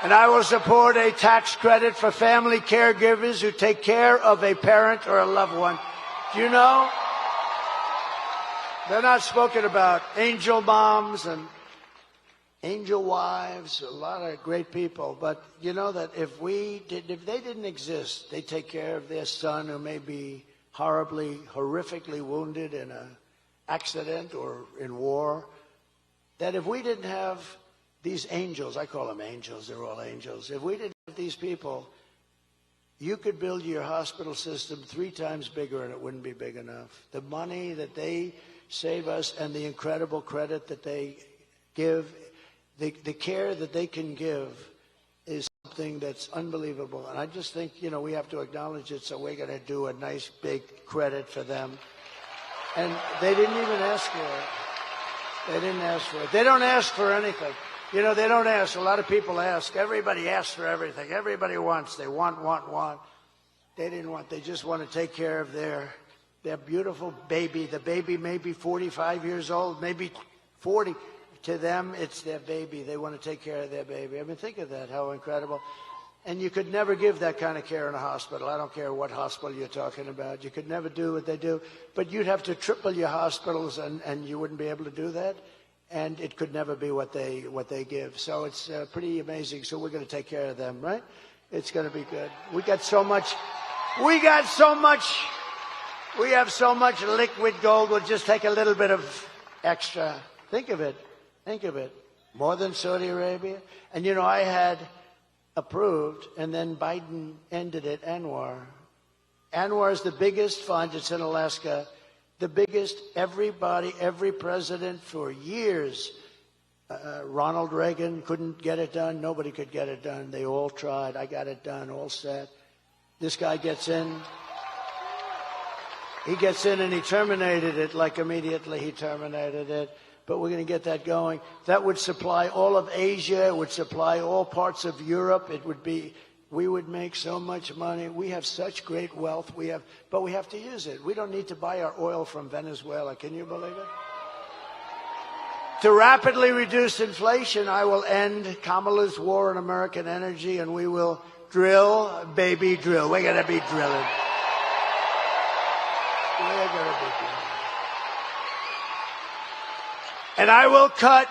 And I will support a tax credit for family caregivers who take care of a parent or a loved one. Do you know? They're not spoken about. Angel moms and angel wives, a lot of great people. But you know that if they didn't exist, they take care of their son who may be horrifically wounded in an accident or in war. That if we didn't have these angels, I call them angels, they're all angels. If we didn't have these people, you could build your hospital system 3 times bigger and it wouldn't be big enough. The money that they save us and the incredible credit that they give, the care that they can give is something that's unbelievable. And I just think, we have to acknowledge it, so we're going to do a nice big credit for them. And they didn't even ask for it. They didn't ask for it. They don't ask for anything. They don't ask. A lot of people ask. Everybody asks for everything. Everybody wants. They want. They didn't want. They just want to take care of their beautiful baby. The baby may be 45 years old, maybe 40. To them, it's their baby. They want to take care of their baby. I mean, think of that, how incredible. And you could never give that kind of care in a hospital. I don't care what hospital you're talking about. You could never do what they do. But you'd have to triple your hospitals, and you wouldn't be able to do that. And it could never be what they give. So it's pretty amazing. So we're going to take care of them, right? It's going to be good. We have so much liquid gold. We'll just take a little bit of extra. Think of it. Think of it. More than Saudi Arabia. And, you know, I had approved, and then Biden ended it, Anwar. Anwar is the biggest fund. It's in Alaska. The biggest. Everybody, every president for years. Ronald Reagan couldn't get it done. Nobody could get it done. They all tried. I got it done, all set. This guy gets in. He gets in and he terminated it, like immediately he terminated it. But we're going to get that going. That would supply all of Asia. It would supply all parts of Europe. It would be, we would make so much money. We have such great wealth. But we have to use it. We don't need to buy our oil from Venezuela. Can you believe it? To rapidly reduce inflation, I will end Kamala's war on American energy, and we will drill, baby, drill. We're going to be drilling. We're going to be drilling. And I will cut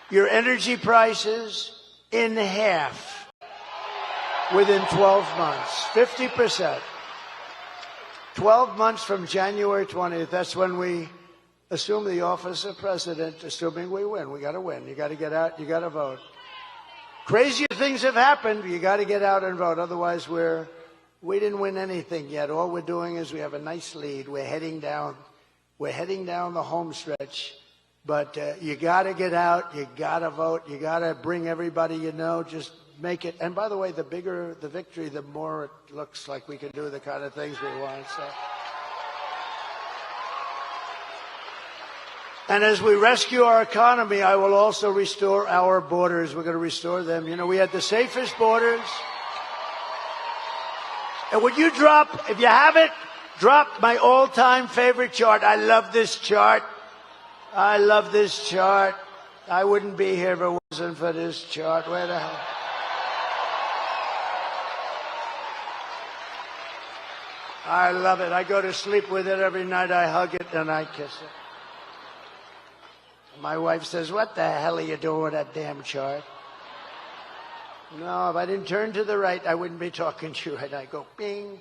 your energy prices in half within 12 months, 50%. 12 months from January 20th, that's when we assume the office of president, assuming we win. We got to win. You got to get out. You got to vote. Crazier things have happened. You got to get out and vote. Otherwise, we didn't win anything yet. All we're doing is we have a nice lead. We're heading down the home stretch. But you got to get out. You got to vote. You got to bring everybody you know. Just make it. And by the way, the bigger the victory, the more it looks like we can do the kind of things we want. So. And as we rescue our economy, I will also restore our borders. We're going to restore them. You know, we had the safest borders. And would you drop, if you have it, drop my all-time favorite chart. I love this chart. I love this chart. I wouldn't be here if it wasn't for this chart. Where the hell? I love it. I go to sleep with it every night. I hug it and I kiss it. My wife says, what the hell are you doing with that damn chart? No, if I didn't turn to the right, I wouldn't be talking to you. And I go, bing.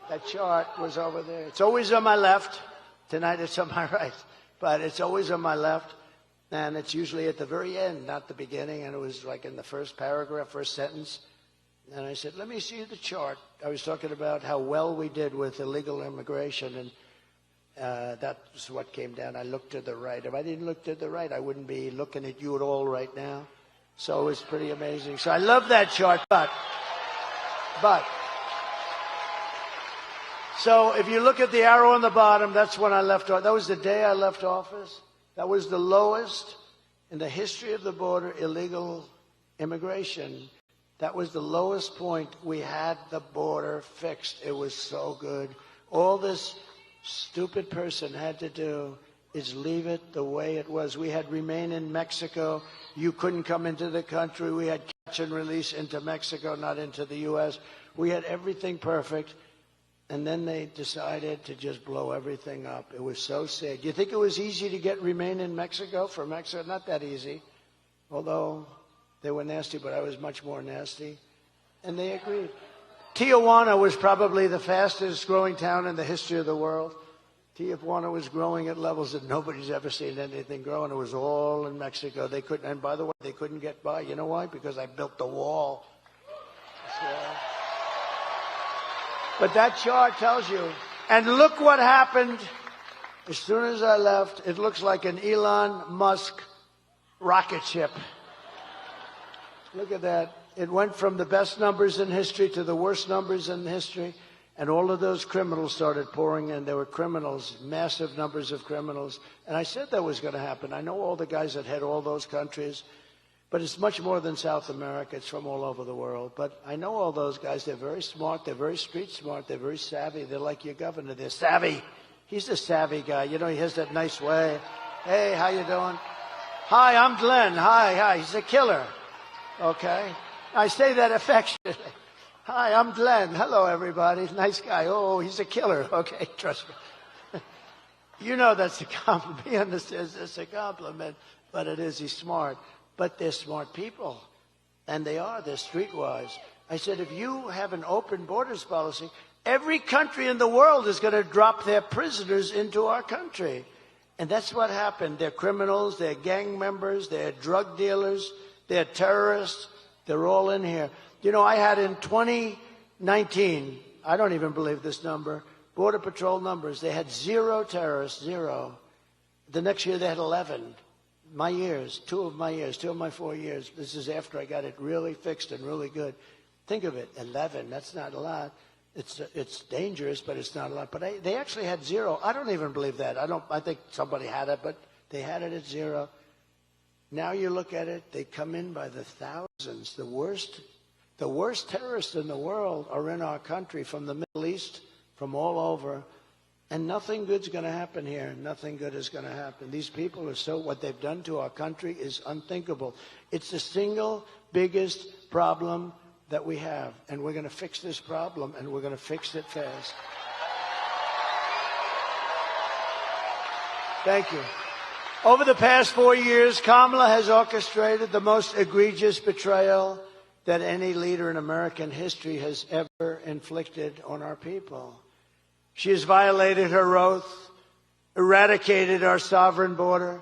That chart was over there. It's always on my left. Tonight it's on my right. But it's always on my left. And it's usually at the very end, not the beginning. And it was like in the first paragraph, first sentence. And I said, let me see the chart. I was talking about how well we did with illegal immigration. And that's what came down. I looked to the right. If I didn't look to the right, I wouldn't be looking at you at all right now. So it was pretty amazing. So I love that chart. But so if you look at the arrow on the bottom, that's when I left office. That was the day I left office. That was the lowest in the history of the border illegal immigration. That was the lowest point. We had the border fixed. It was so good. All this stupid person had to do is leave it the way it was. We had remain in Mexico. You couldn't come into the country. We had catch and release into Mexico, not into the U.S. We had everything perfect. And then they decided to just blow everything up. It was so sad. Do you think it was easy to get remain in Mexico for Mexico? Not that easy. Although they were nasty, but I was much more nasty. And they agreed. Tijuana was probably the fastest growing town in the history of the world. Tijuana was growing at levels that nobody's ever seen anything grow, and it was all in Mexico. They couldn't, and by the way, they couldn't get by. You know why? Because I built the wall. So, but that chart tells you. And look what happened as soon as I left. It looks like an Elon Musk rocket ship. Look at that. It went from the best numbers in history to the worst numbers in history. And all of those criminals started pouring in. There were criminals, massive numbers of criminals. And I said that was going to happen. I know all the guys that head all those countries. But it's much more than South America. It's from all over the world. But I know all those guys. They're very smart. They're very street smart. They're very savvy. They're like your governor. They're savvy. He's a savvy guy. You know, he has that nice way. Hey, how you doing? Hi, I'm Glenn. Hi. He's a killer. Okay? I say that affectionately. Hi, I'm Glenn. Hello, everybody. Nice guy. Oh, he's a killer. Okay, trust me. You know that's a compliment. He understands it's a compliment, but it is. He's smart. But they're smart people, and they are. They're streetwise. I said, if you have an open borders policy, every country in the world is going to drop their prisoners into our country. And that's what happened. They're criminals, they're gang members, they're drug dealers, they're terrorists. They're all in here. You know, I had in 2019, I don't even believe this number, Border Patrol numbers, they had 0 terrorists, 0. The next year they had 11. My years, 2 of my 4 years. This is after I got it really fixed and really good. Think of it, 11, that's not a lot. It's dangerous, but it's not a lot. But they actually had 0. I don't even believe that. I think somebody had it, but they had it at 0. Now you look at it, they come in by the thousands. The worst terrorists in the world are in our country, from the Middle East, from all over. And nothing good's going to happen here. Nothing good is going to happen. These people are what they've done to our country is unthinkable. It's the single biggest problem that we have. And we're going to fix this problem, and we're going to fix it fast. Thank you. Over the past 4 years, Kamala has orchestrated the most egregious betrayal that any leader in American history has ever inflicted on our people. She has violated her oath, eradicated our sovereign border,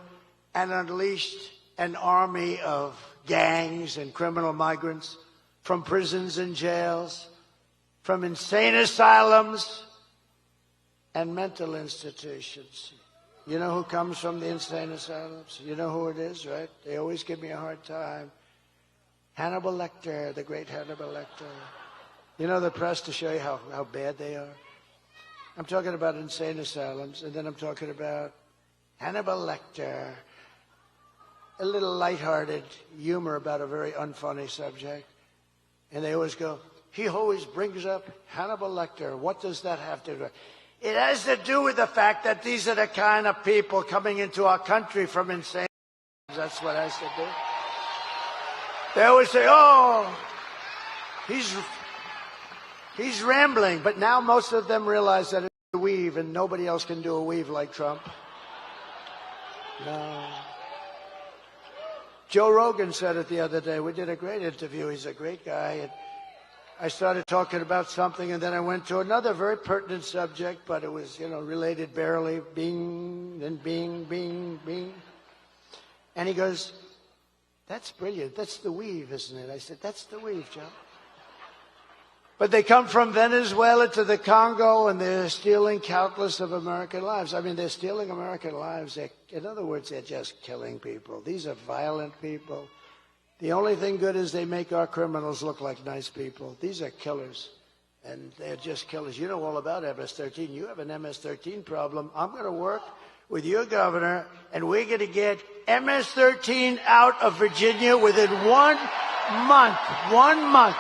and unleashed an army of gangs and criminal migrants from prisons and jails, from insane asylums and mental institutions. You know who comes from the insane asylums? You know who it is, right? They always give me a hard time. Hannibal Lecter, the great Hannibal Lecter. You know the press to show you how bad they are? I'm talking about insane asylums, and then I'm talking about Hannibal Lecter. A little lighthearted humor about a very unfunny subject. And they always go, he always brings up Hannibal Lecter. What does that have to do? It has to do with the fact that these are the kind of people coming into our country from insane asylums. That's what it has to do. They always say, oh, he's rambling. But now most of them realize that it's a weave, and nobody else can do a weave like Trump. No. Joe Rogan said it the other day. We did a great interview. He's a great guy. And I started talking about something, and then I went to another very pertinent subject, but it was, related barely. Bing, then bing, bing, bing. And he goes, that's brilliant. That's the weave, isn't it? I said, that's the weave, Joe. But they come from Venezuela to the Congo, and they're stealing countless of American lives. I mean, they're stealing American lives. In other words, they're just killing people. These are violent people. The only thing good is they make our criminals look like nice people. These are killers, and they're just killers. You know all about MS-13. You have an MS-13 problem. I'm going to work with your governor, and we're going to get MS-13 out of Virginia within 1 month. 1 month.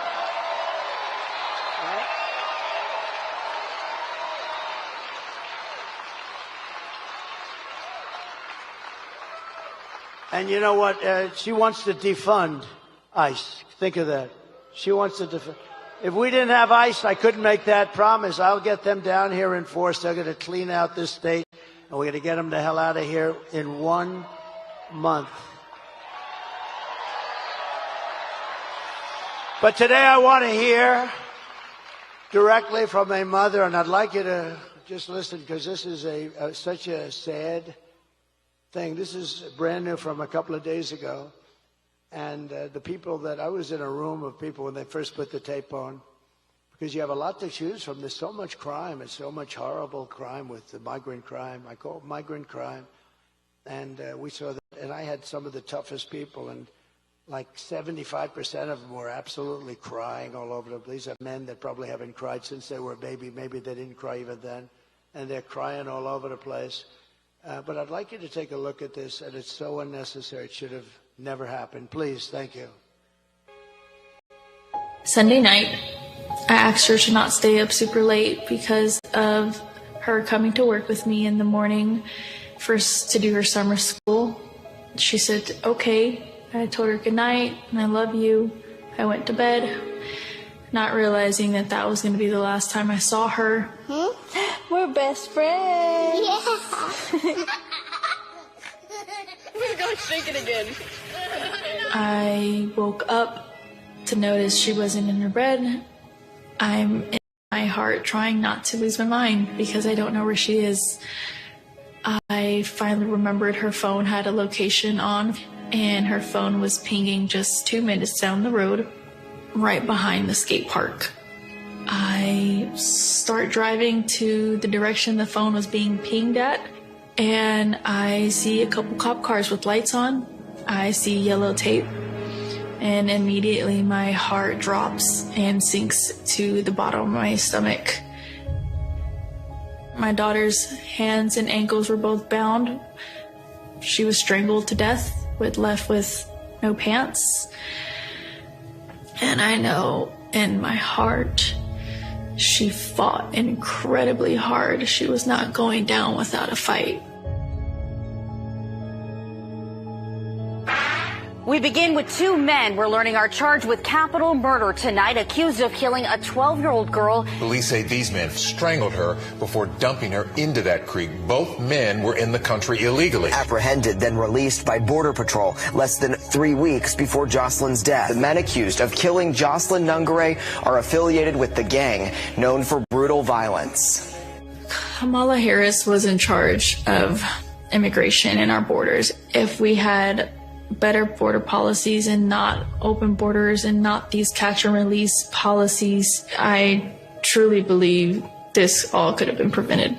And you know what? She wants to defund ICE. Think of that. She wants to defund. If we didn't have ICE, I couldn't make that promise. I'll get them down here in force. They're going to clean out this state, and we're going to get them the hell out of here in 1 month. But today I want to hear directly from a mother, and I'd like you to just listen, because this is such a sad thing. This is brand new from a couple of days ago. And the people that I was in a room of people when they first put the tape on, because you have a lot to choose from. There's so much crime. It's so much horrible crime with the migrant crime. I call it migrant crime. And we saw that. And I had some of the toughest people, and like 75% of them were absolutely crying all over the place. These are men that probably haven't cried since they were a baby. Maybe they didn't cry even then. And they're crying all over the place. But I'd like you to take a look at this, and it's so unnecessary. It should have never happened. Please, thank you. Sunday night, I asked her to not stay up super late because of her coming to work with me in the morning first to do her summer school. She said, okay. I told her good night and I love you. I went to bed, not realizing that that was going to be the last time I saw her. We're best friends. Yeah. We're going to shake it again. I woke up to notice she wasn't in her bed. I'm in my heart trying not to lose my mind because I don't know where she is. I finally remembered her phone had a location on, and her phone was pinging just 2 minutes down the road, right behind the skate park. I start driving to the direction the phone was being pinged at, and I see a couple cop cars with lights on. I see yellow tape, and immediately my heart drops and sinks to the bottom of my stomach. My daughter's hands and ankles were both bound. She was strangled to death, left with no pants. And I know in my heart, she fought incredibly hard. She was not going down without a fight. We begin with two men we're learning are charged with capital murder tonight, accused of killing a 12-year-old girl. Police say these men strangled her before dumping her into that creek. Both men were in the country illegally. Apprehended, then released by Border Patrol less than 3 weeks before Jocelyn's death. The men accused of killing Jocelyn Nungare are affiliated with the gang known for brutal violence. Kamala Harris was in charge of immigration in our borders. If we had better border policies and not open borders and not these catch and release policies, I truly believe this all could have been prevented.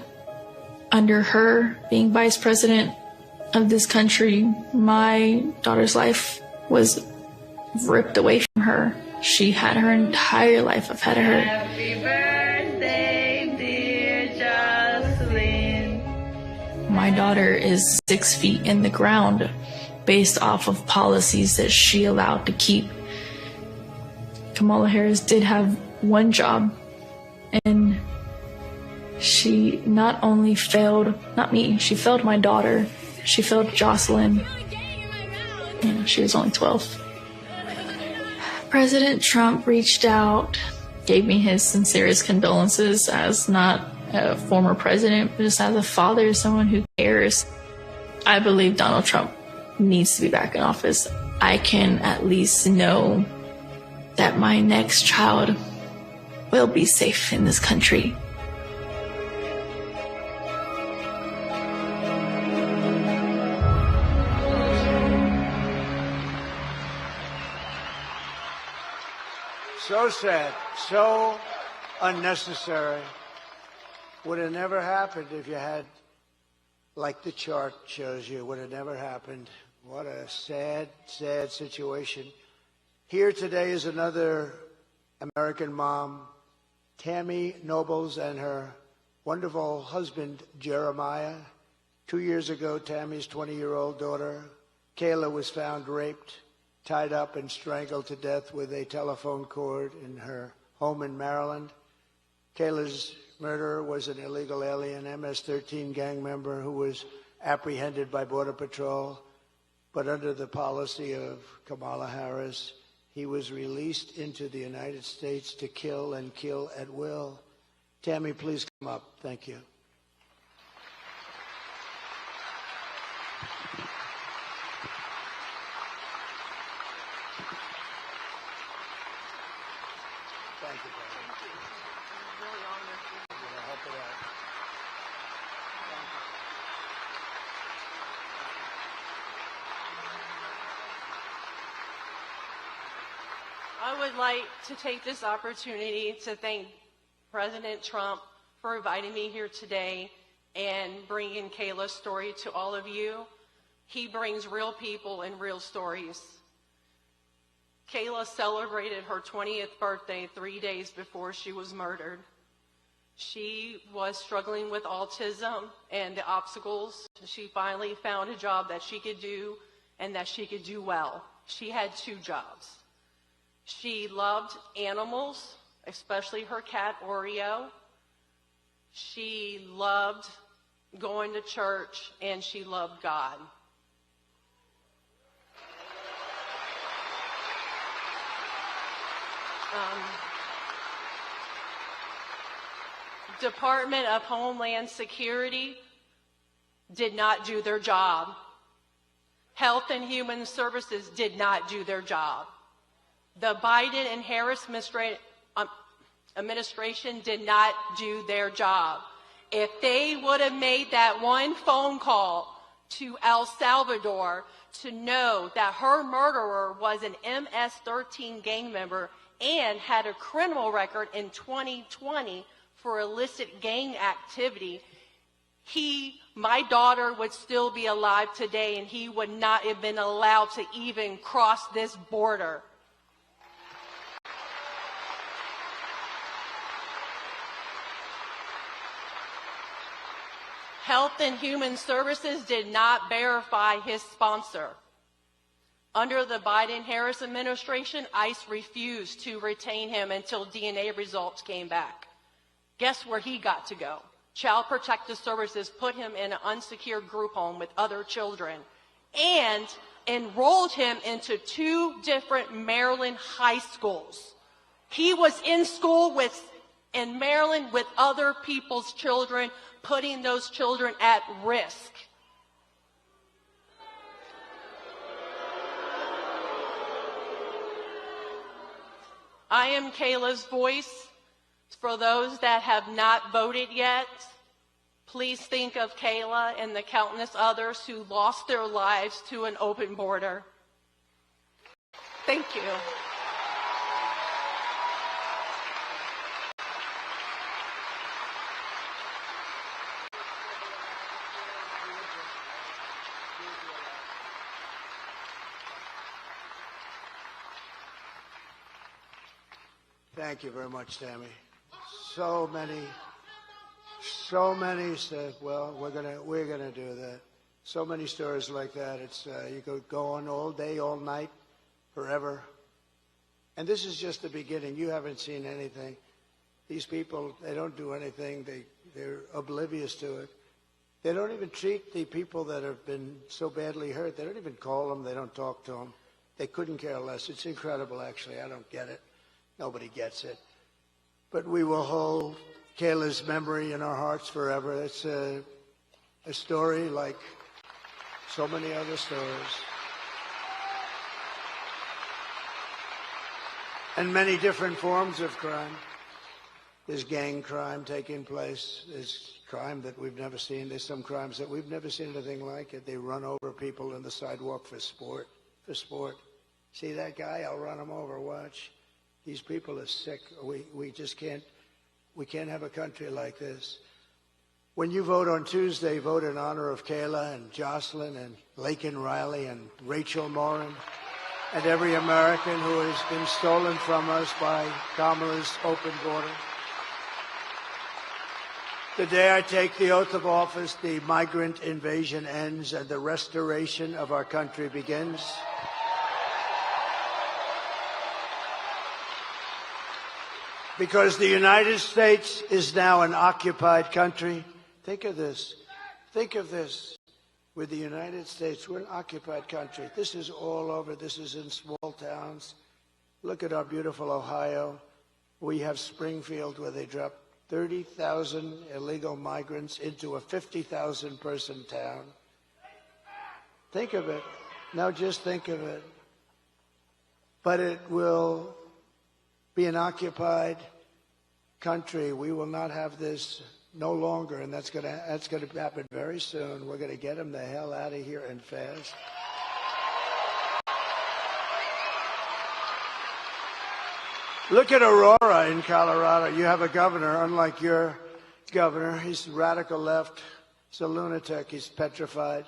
Under her being vice president of this country, my daughter's life was ripped away from her. She had her entire life ahead of her. Happy birthday, dear Jocelyn. My daughter is 6 feet in the ground based off of policies that she allowed to keep. Kamala Harris did have one job, and she not only failed, not me, she failed my daughter, she failed Jocelyn. She was only 12. President Trump reached out, gave me his sincerest condolences as not a former president, but just as a father, someone who cares. I believe Donald Trump needs to be back in office. I can at least know that my next child will be safe in this country. So sad, so unnecessary. Would have never happened if you had, like the chart shows you, would have never happened. What a sad, sad situation. Here today is another American mom, Tammy Nobles, and her wonderful husband, Jeremiah. 2 years ago, Tammy's 20-year-old daughter, Kayla, was found raped, tied up, and strangled to death with a telephone cord in her home in Maryland. Kayla's murderer was an illegal alien, MS-13 gang member who was apprehended by Border Patrol. But under the policy of Kamala Harris, he was released into the United States to kill and kill at will. Tammy, please come up. Thank you. Thank you, brother. I'm really honored. I'm going to help it out. Thank you. I would like to take this opportunity to thank President Trump for inviting me here today and bringing Kayla's story to all of you. He brings real people and real stories. Kayla celebrated her 20th birthday 3 days before she was murdered. She was struggling with autism and the obstacles. She finally found a job that she could do and that she could do well. She had 2 jobs. She loved animals, especially her cat Oreo. She loved going to church, and she loved God. Department of Homeland Security did not do their job. Health and Human Services did not do their job. The Biden and Harris administration did not do their job. If they would have made that one phone call to El Salvador to know that her murderer was an MS-13 gang member and had a criminal record in 2020 for illicit gang activity, my daughter would still be alive today, and he would not have been allowed to even cross this border. Health and Human Services did not verify his sponsor. Under the Biden-Harris administration, ICE refused to retain him until DNA results came back. Guess where he got to go? Child Protective Services put him in an unsecured group home with other children and enrolled him into 2 different Maryland high schools. He was in school in Maryland with other people's children, putting those children at risk. I am Kayla's voice. For those that have not voted yet, please think of Kayla and the countless others who lost their lives to an open border. Thank you. Thank you very much, Tammy. So many said, well, we're gonna do that. So many stories like that. It's you could go on all day, all night, forever. And this is just the beginning. You haven't seen anything. These people, they don't do anything. They're oblivious to it. They don't even treat the people that have been so badly hurt. They don't even call them. They don't talk to them. They couldn't care less. It's incredible, actually. I don't get it. Nobody gets it. But we will hold Kayla's memory in our hearts forever. It's a story like so many other stories. And many different forms of crime. There's gang crime taking place. There's crime that we've never seen. There's some crimes that we've never seen anything like it. They run over people in the sidewalk for sport. See that guy? I'll run him over. Watch. These people are sick. We just can't have a country like this. When you vote on Tuesday, vote in honor of Kayla and Jocelyn and Laken Riley and Rachel Morin and every American who has been stolen from us by Kamala's open border. The day I take the oath of office, the migrant invasion ends and the restoration of our country begins. Because the United States is now an occupied country. Think of this. Think of this. With the United States, we're an occupied country. This is all over. This is in small towns. Look at our beautiful Ohio. We have Springfield, where they dropped 30,000 illegal migrants into a 50,000 person town. Think of it. Now just think of it. But it will be an occupied country. We will not have this no longer, and that's going to happen very soon. We're going to get them the hell out of here and fast. Look at Aurora in Colorado. You have a governor, unlike your governor. He's radical left. He's a lunatic. He's petrified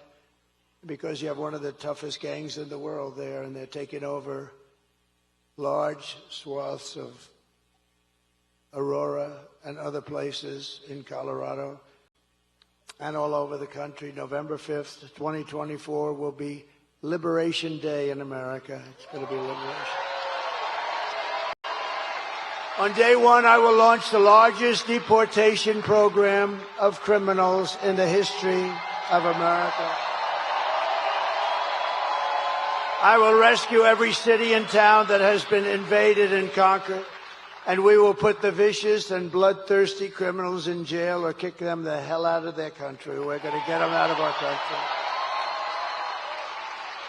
because you have one of the toughest gangs in the world there, and they're taking over large swaths of Aurora and other places in Colorado and all over the country. November 5th, 2024 will be Liberation Day in America. It's going to be liberation. On day one, I will launch the largest deportation program of criminals in the history of America. I will rescue every city and town that has been invaded and conquered, and we will put the vicious and bloodthirsty criminals in jail or kick them the hell out of their country. We're going to get them out of our country.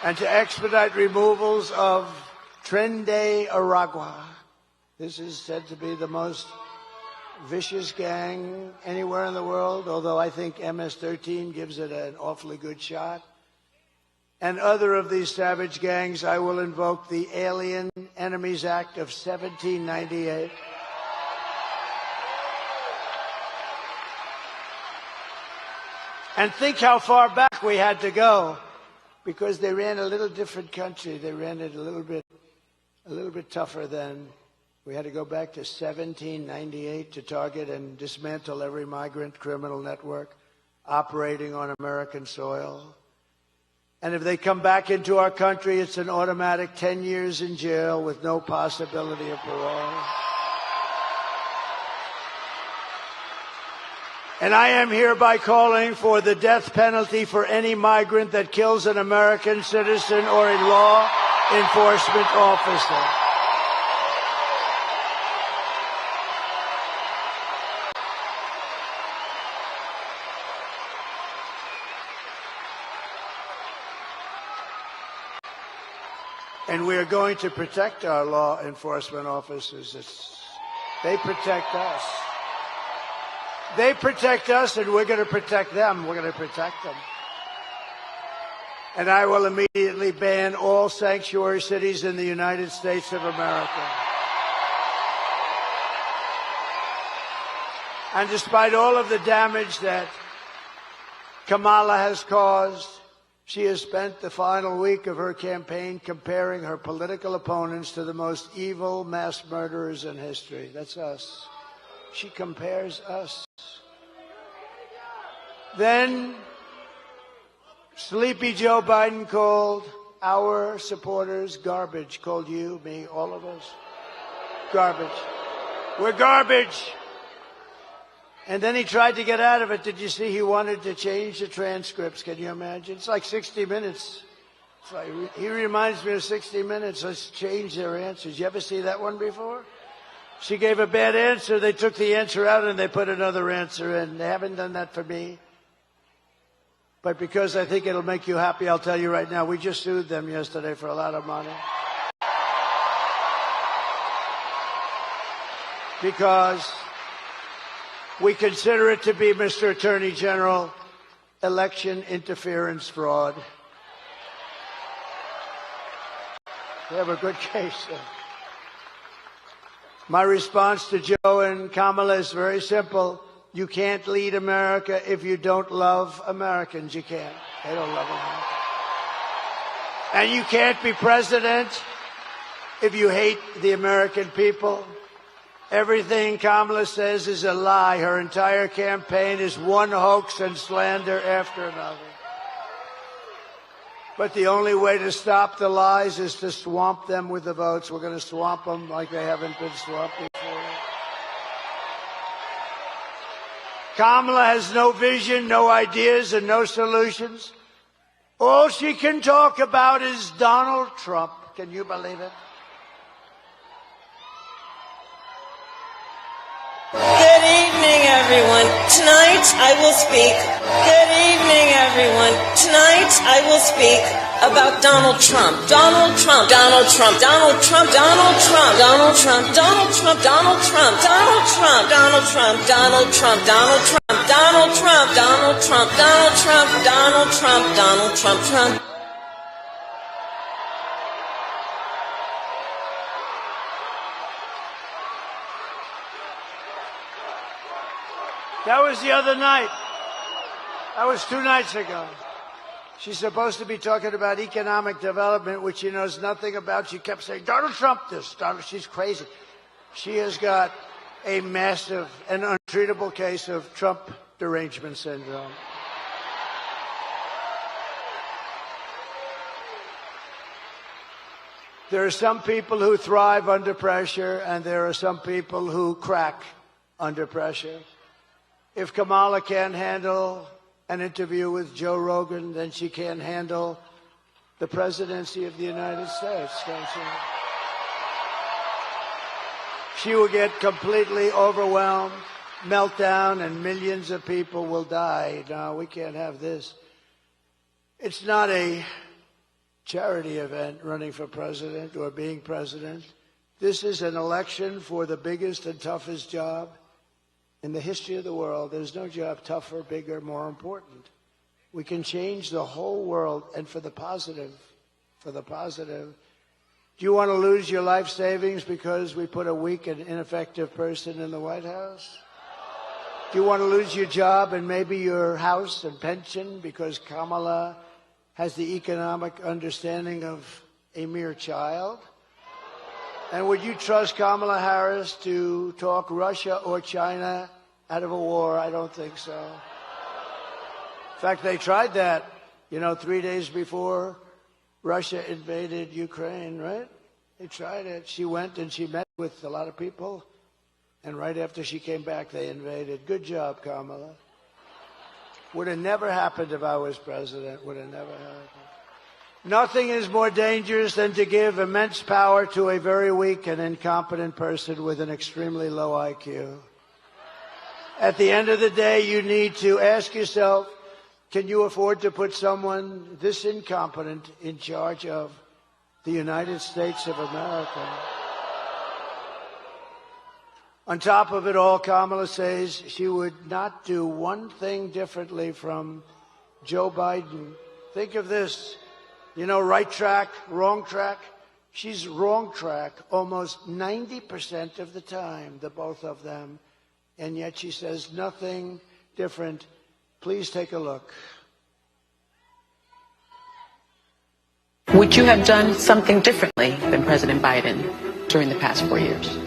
And to expedite removals of Tren de Aragua. This is said to be the most vicious gang anywhere in the world, although I think MS-13 gives it an awfully good shot. And other of these savage gangs, I will invoke the Alien Enemies Act of 1798. And think how far back we had to go, because they ran a little different country. They ran it a little bit tougher than. We had to go back to 1798 to target and dismantle every migrant criminal network operating on American soil. And if they come back into our country, it's an automatic 10 years in jail with no possibility of parole. And I am hereby calling for the death penalty for any migrant that kills an American citizen or a law enforcement officer. And we are going to protect our law enforcement officers. They protect us. They protect us, and we're going to protect them. We're going to protect them. And I will immediately ban all sanctuary cities in the United States of America. And despite all of the damage that Kamala has caused, she has spent the final week of her campaign comparing her political opponents to the most evil mass murderers in history. That's us. She compares us. Then sleepy Joe Biden called our supporters garbage. Called you, me, all of us. Garbage. We're garbage. And then he tried to get out of it. Did you see he wanted to change the transcripts? Can you imagine? It's like 60 Minutes. It's like, he reminds me of 60 Minutes. Let's change their answers. You ever see that one before? She gave a bad answer. They took the answer out and they put another answer in. They haven't done that for me. But because I think it'll make you happy, I'll tell you right now, we just sued them yesterday for a lot of money. Because we consider it to be, Mr. Attorney General, election interference fraud. We have a good case. My response to Joe and Kamala is very simple. You can't lead America if you don't love Americans. You can't. They don't love America. And you can't be president if you hate the American people. Everything Kamala says is a lie. Her entire campaign is one hoax and slander after another. But the only way to stop the lies is to swamp them with the votes. We're going to swamp them like they haven't been swamped before. Kamala has no vision, no ideas, and no solutions. All she can talk about is Donald Trump. Can you believe it? Good evening, everyone. Tonight I will speak. Good evening, everyone. Tonight I will speak about Donald Trump. Donald Trump. Donald Trump. Donald Trump. Donald Trump. Donald Trump. Donald Trump. Donald Trump. Donald Trump. Donald Trump. Donald Trump. Donald Trump. Donald Trump. Donald Trump. Donald Trump. Donald Trump. Donald Trump. Trump. That was the other night. That was 2 nights ago. She's supposed to be talking about economic development, which she knows nothing about. She kept saying, Donald Trump this, Donald. She's crazy. She has got a massive and untreatable case of Trump derangement syndrome. There are some people who thrive under pressure, and there are some people who crack under pressure. If Kamala can't handle an interview with Joe Rogan, then she can't handle the presidency of the United States, can she? She will get completely overwhelmed, meltdown, and millions of people will die. No, we can't have this. It's not a charity event, running for president or being president. This is an election for the biggest and toughest job in the history of the world, there's no job tougher, bigger, more important. We can change the whole world, and for the positive, for the positive. Do you want to lose your life savings because we put a weak and ineffective person in the White House? Do you want to lose your job and maybe your house and pension because Kamala has the economic understanding of a mere child? And would you trust Kamala Harris to talk Russia or China out of a war? I don't think so. In fact, they tried that, 3 days before Russia invaded Ukraine, right? They tried it. She went and she met with a lot of people. And right after she came back, they invaded. Good job, Kamala. Would have never happened if I was president. Would have never happened. Nothing is more dangerous than to give immense power to a very weak and incompetent person with an extremely low IQ. At the end of the day, you need to ask yourself, can you afford to put someone this incompetent in charge of the United States of America? On top of it all, Kamala says she would not do one thing differently from Joe Biden. Think of this. Right track, wrong track. She's wrong track almost 90% of the time, the both of them. And yet she says nothing different. Please take a look. Would you have done something differently than President Biden during the past 4 years?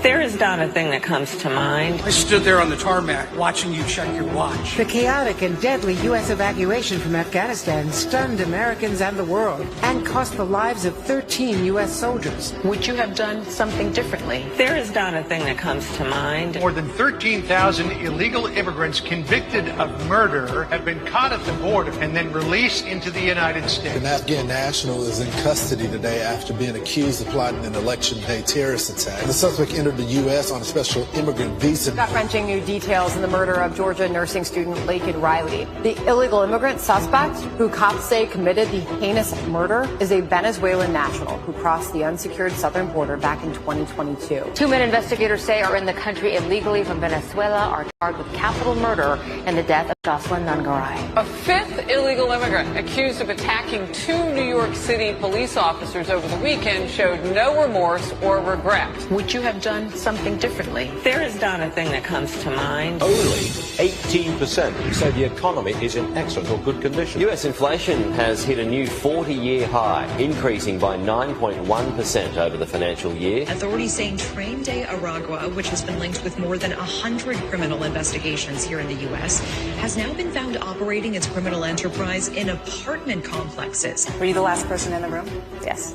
There is not a thing that comes to mind. I stood there on the tarmac watching you check your watch. The chaotic and deadly U.S. evacuation from Afghanistan stunned Americans and the world and cost the lives of 13 U.S. soldiers. Would you have done something differently? There is not a thing that comes to mind. More than 13,000 illegal immigrants convicted of murder have been caught at the border and then released into the United States. An Afghan national is in custody today after being accused of plotting an election day terrorist attack. The suspect entered the U.S. on a special immigrant visa. Gut-wrenching new details in the murder of Georgia nursing student Laken Riley. The illegal immigrant suspect, who cops say committed the heinous murder, is a Venezuelan national who crossed the unsecured southern border back in 2022. 2 men investigators say are in the country illegally from Venezuela are charged with capital murder in the death of Jocelyn Nungaray. A 5th illegal immigrant accused of attacking 2 New York City police officers over the weekend showed no remorse or regret. Would you have done something differently? There is not a thing that comes to mind. Only 18% say the economy is in excellent or good condition. US inflation has hit a new 40-year high, increasing by 9.1% over the financial year. Authorities saying Train de Aragua, which has been linked with more than 100 criminal investigations here in the U.S., has now been found operating its criminal enterprise in apartment complexes. Were you the last person in the room? Yes.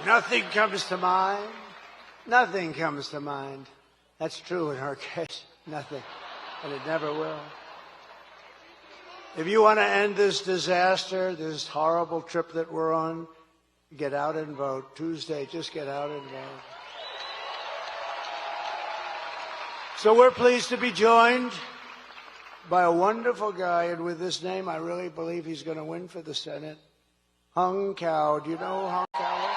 Nothing comes to mind. Nothing comes to mind. That's true in her case. Nothing. And it never will. If you want to end this disaster, this horrible trip that we're on, get out and vote. Tuesday, just get out and vote. So we're pleased to be joined by a wonderful guy, and with this name, I really believe he's going to win for the Senate. Hung Cao. Do you know who Hung Cao is?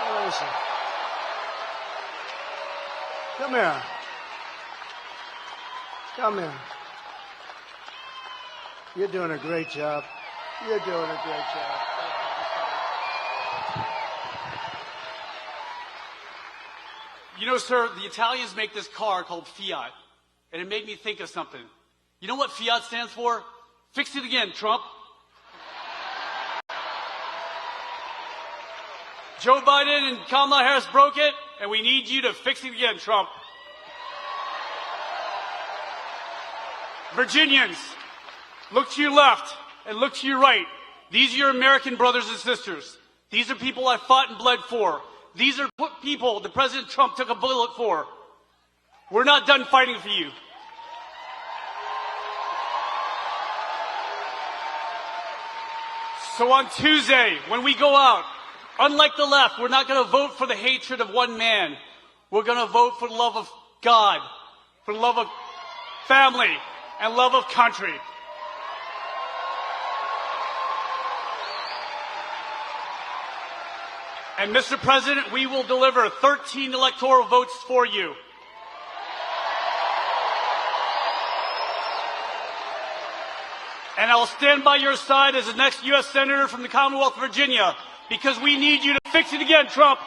Where is he? Come here. Come here. You're doing a great job. You're doing a great job. You know, sir, the Italians make this car called Fiat, and it made me think of something. You know what Fiat stands for? Fix it again, Trump. Joe Biden and Kamala Harris broke it, and we need you to fix it again, Trump. Virginians, look to your left and look to your right. These are your American brothers and sisters. These are people I fought and bled for. These are people that President Trump took a bullet for. We're not done fighting for you. So on Tuesday, when we go out, unlike the left, we're not going to vote for the hatred of one man. We're going to vote for the love of God, for the love of family, and love of country. And Mr. President, we will deliver 13 electoral votes for you. And I will stand by your side as the next U.S. Senator from the Commonwealth of Virginia, because we need you to fix it again, Trump.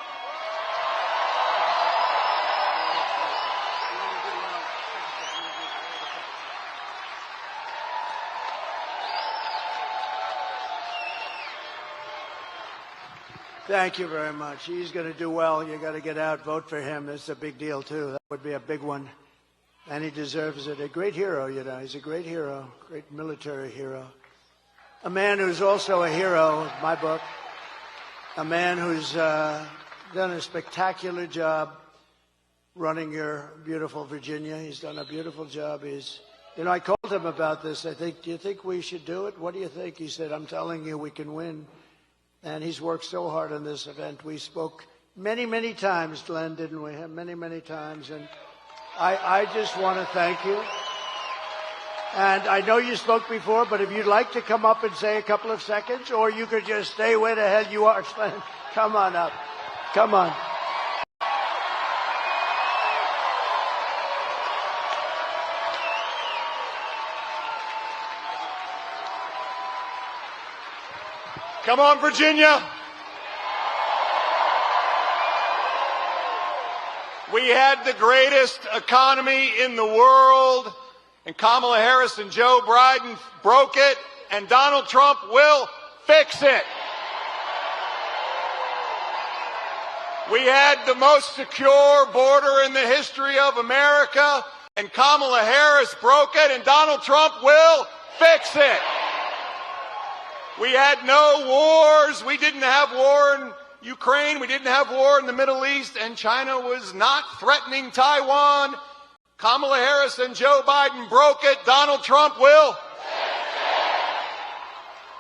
Thank you very much. He's going to do well. You got to get out, vote for him. It's a big deal, too. That would be a big one. And he deserves it. A great hero, you know. He's a great hero, great military hero. A man who's also a hero, in my book. A man who's done a spectacular job running your beautiful Virginia. He's done a beautiful job. You know, I called him about this. I think, do you think we should do it? What do you think? He said, I'm telling you, we can win. And he's worked so hard on this event. We spoke many, many times, Glenn, didn't we? Many, many times. And I just want to thank you. And I know you spoke before, but if you'd like to come up and say a couple of seconds, or you could just stay where the hell you are, Glenn. Come on up. Come on. Come on, Virginia. We had the greatest economy in the world, and Kamala Harris and Joe Biden broke it, and Donald Trump will fix it. We had the most secure border in the history of America, and Kamala Harris broke it, and Donald Trump will fix it. We had no wars. We didn't have war in Ukraine. We didn't have war in the Middle East. And China was not threatening Taiwan. Kamala Harris and Joe Biden broke it. Donald Trump will.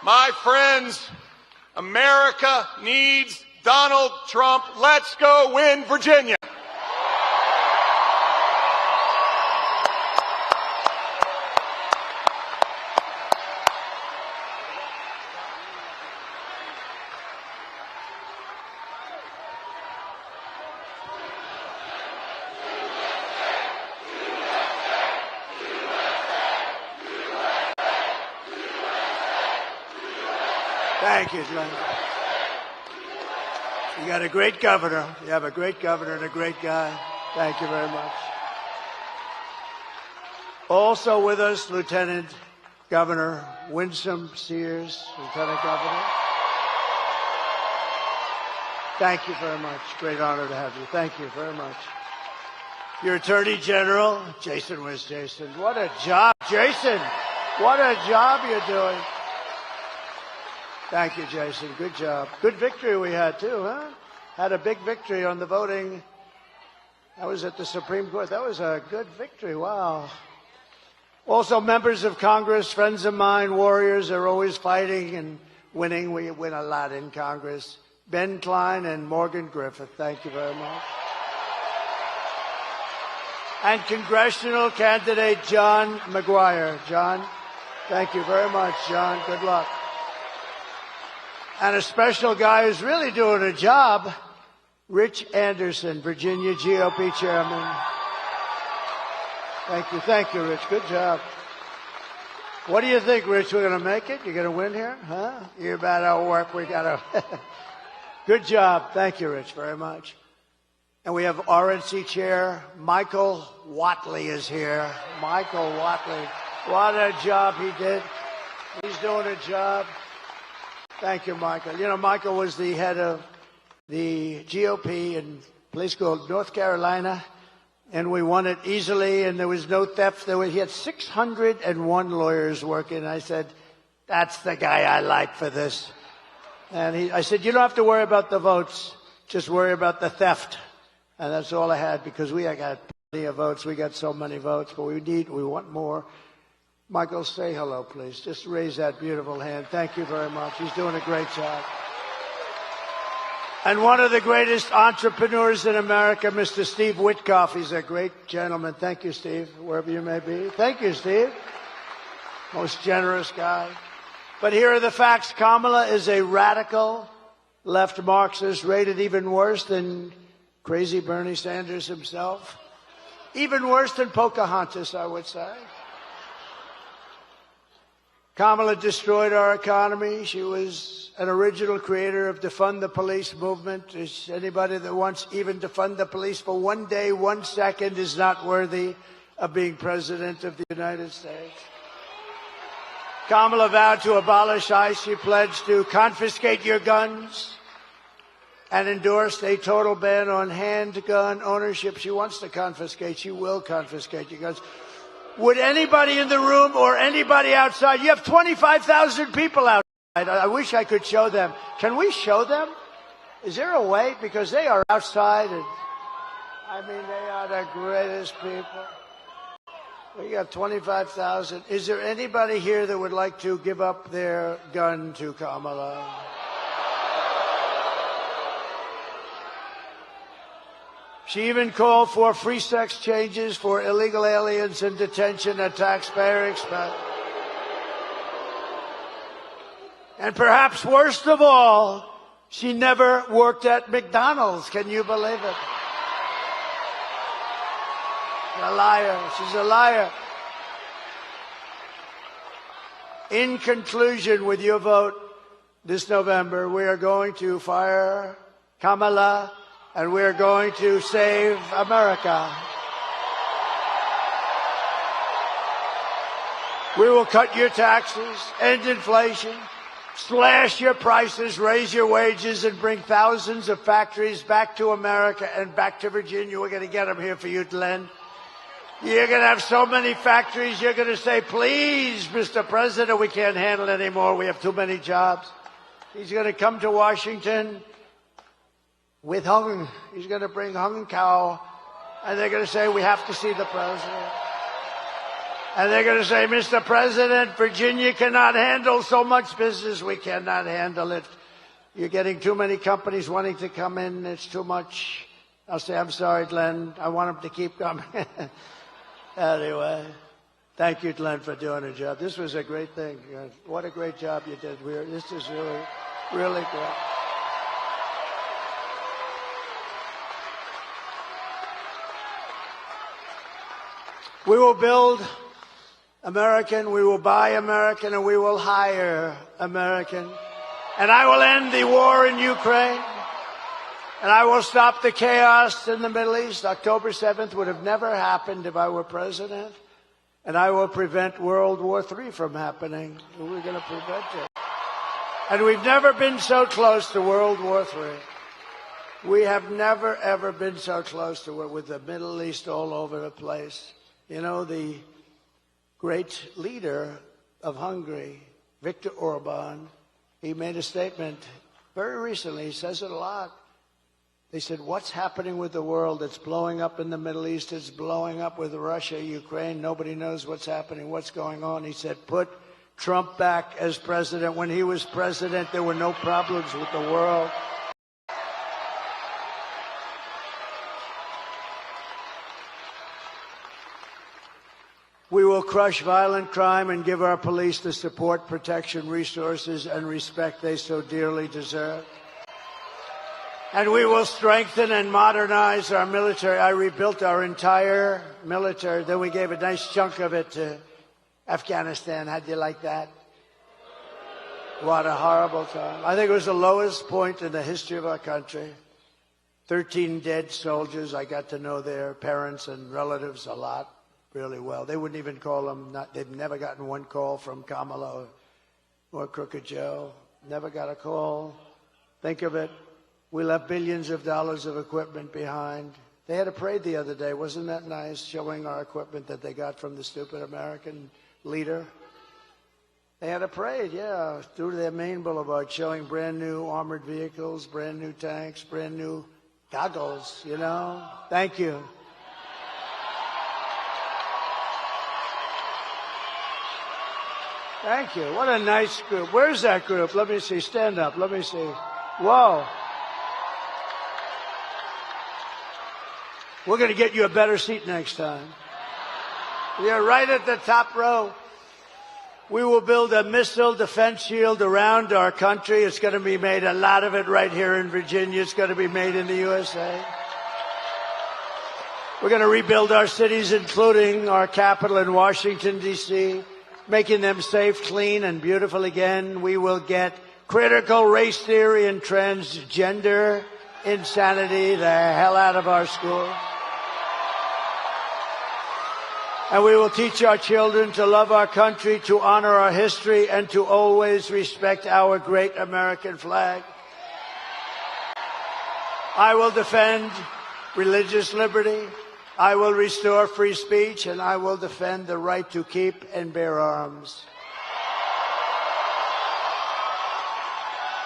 My friends, America needs Donald Trump. Let's go win Virginia. Thank you, Glenn. You got a great governor. You have a great governor and a great guy. Thank you very much. Also with us, Lieutenant Governor Winsome Sears, Lieutenant Governor. Thank you very much. Great honor to have you. Thank you very much. Your Attorney General, Jason. Where's Jason? What a job, Jason. What a job you're doing. Thank you, Jason. Good job. Good victory we had, too, huh? Had a big victory on the voting. That was at the Supreme Court. That was a good victory. Wow. Also, members of Congress, friends of mine, warriors, are always fighting and winning. We win a lot in Congress. Ben Klein and Morgan Griffith, thank you very much. And congressional candidate John McGuire. John, thank you very much, John. Good luck. And a special guy who's really doing a job, Rich Anderson, Virginia GOP chairman. Thank you, Rich. Good job. What do you think, Rich? We're going to make it? You're going to win here? Huh? You better work. We got to. Good job. Thank you, Rich, very much. And we have RNC Chair Michael Whatley is here. Michael Whatley. What a job he did. He's doing a job. Thank you, Michael. You know, Michael was the head of the GOP in a place called North Carolina, and we won it easily, and there was no theft. He had 601 lawyers working. I said, that's the guy I like for this. And I said, you don't have to worry about the votes. Just worry about the theft. And that's all I had, because we got plenty of votes. We got so many votes, but we want more. Michael, say hello, please. Just raise that beautiful hand. Thank you very much. He's doing a great job. And one of the greatest entrepreneurs in America, Mr. Steve Witkoff. He's a great gentleman. Thank you, Steve, wherever you may be. Thank you, Steve. Most generous guy. But here are the facts. Kamala is a radical, left Marxists rated even worse than crazy Bernie Sanders himself. Even worse than Pocahontas, I would say. Kamala destroyed our economy. She was an original creator of defund the police movement. Anybody that wants even defund the police for 1 day, 1 second is not worthy of being president of the United States. Kamala vowed to abolish ICE. She pledged to confiscate your guns and endorsed a total ban on handgun ownership. She wants to confiscate. She will confiscate your guns. Would anybody in the room or anybody outside, you have 25,000 people outside. I wish I could show them. Can we show them? Is there a way? Because they are outside and, I mean, they are the greatest people. We got 25,000. Is there anybody here that would like to give up their gun to Kamala? She even called for free sex changes for illegal aliens in detention at taxpayer expense. And perhaps worst of all, she never worked at McDonald's. Can you believe it? She's a liar. She's a liar. In conclusion, with your vote this November, we are going to fire Kamala, and we're going to save America. We will cut your taxes, end inflation, slash your prices, raise your wages, and bring thousands of factories back to America and back to Virginia. We're going to get them here for you, Glenn. You're going to have so many factories, you're going to say, please, Mr. President, we can't handle it anymore. We have too many jobs. He's going to come to Washington with hung. He's going to bring hung cow, and they're going to say, we have to see the president. And they're going to say, Mr. President, Virginia cannot handle so much business. We cannot handle it. You're getting too many companies wanting to come in. It's too much. I'll say, I'm sorry, Glenn. I want them to keep coming. Anyway, thank you, Glenn, for doing a job. This was a great thing. What a great job you did. This is really, really great. We will build American, we will buy American, and we will hire American. And I will end the war in Ukraine. And I will stop the chaos in the Middle East. October 7th would have never happened if I were president. And I will prevent World War III from happening. We're going to prevent it. And we've never been so close to World War III. We have never, ever been so close to it, with the Middle East all over the place. You know, the great leader of Hungary, Viktor Orban, he made a statement very recently. He says it a lot. They said, what's happening with the world? It's blowing up in the Middle East. It's blowing up with Russia, Ukraine. Nobody knows what's happening, what's going on. He said, put Trump back as president. When he was president, there were no problems with the world. We will crush violent crime and give our police the support, protection, resources, and respect they so dearly deserve. And we will strengthen and modernize our military. I rebuilt our entire military. Then we gave a nice chunk of it to Afghanistan. How'd you like that? What a horrible time. I think it was the lowest point in the history of our country. 13 dead soldiers. I got to know their parents and relatives a lot, really well. They wouldn't even call them. They've never gotten one call from Kamala or Crooked Joe. Never got a call. Think of it. We left billions of dollars of equipment behind. They had a parade the other day. Wasn't that nice, showing our equipment that they got from the stupid American leader? They had a parade, yeah, through their main boulevard, showing brand new armored vehicles, brand new tanks, brand new goggles, you know? Thank you. Thank you. What a nice group. Where's that group? Let me see. Stand up. Let me see. Whoa. We're going to get you a better seat next time. You're right at the top row. We will build a missile defense shield around our country. It's going to be made, a lot of it right here in Virginia. It's going to be made in the USA. We're going to rebuild our cities, including our capital in Washington, D.C., making them safe, clean, and beautiful again. We will get critical race theory and transgender insanity the hell out of our schools. And we will teach our children to love our country, to honor our history, and to always respect our great American flag. I will defend religious liberty. I will restore free speech, and I will defend the right to keep and bear arms.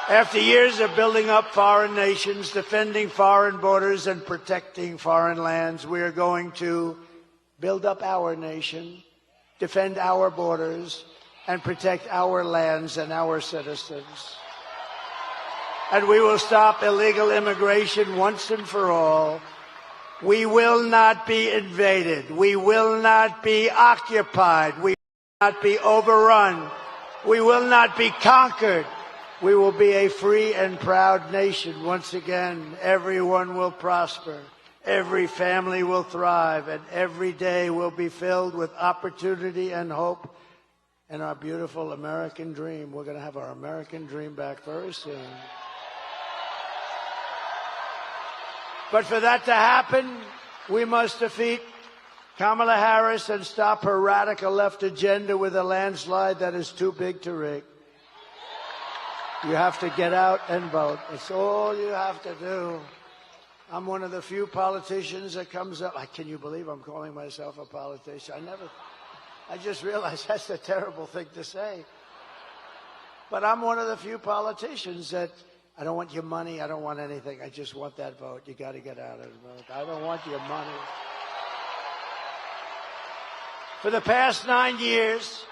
After years of building up foreign nations, defending foreign borders, and protecting foreign lands, we are going to build up our nation, defend our borders, and protect our lands and our citizens. And we will stop illegal immigration once and for all. We will not be invaded. We will not be occupied. We will not be overrun. We will not be conquered. We will be a free and proud nation once again. Everyone will prosper. Every family will thrive, and every day will be filled with opportunity and hope and our beautiful American dream. We're going to have our American dream back very soon. But for that to happen, we must defeat Kamala Harris and stop her radical left agenda with a landslide that is too big to rig. You have to get out and vote. It's all you have to do. I'm one of the few politicians that comes up. Can you believe I'm calling myself a politician? I just realized that's a terrible thing to say. But I'm one of the few politicians that I don't want your money. I don't want anything. I just want that vote. You got to get out and vote. I don't want your money. For the past 9 years,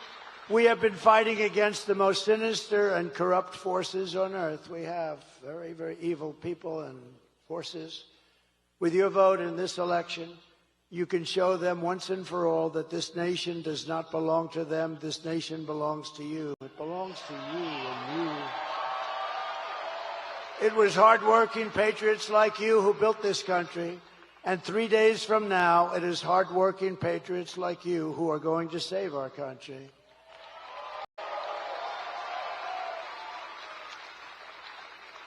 we have been fighting against the most sinister and corrupt forces on earth. We have very, very evil people and forces. With your vote in this election, you can show them once and for all that this nation does not belong to them. This nation belongs to you. It belongs to you and you. It was hardworking patriots like you who built this country. And 3 days from now, it is hardworking patriots like you who are going to save our country.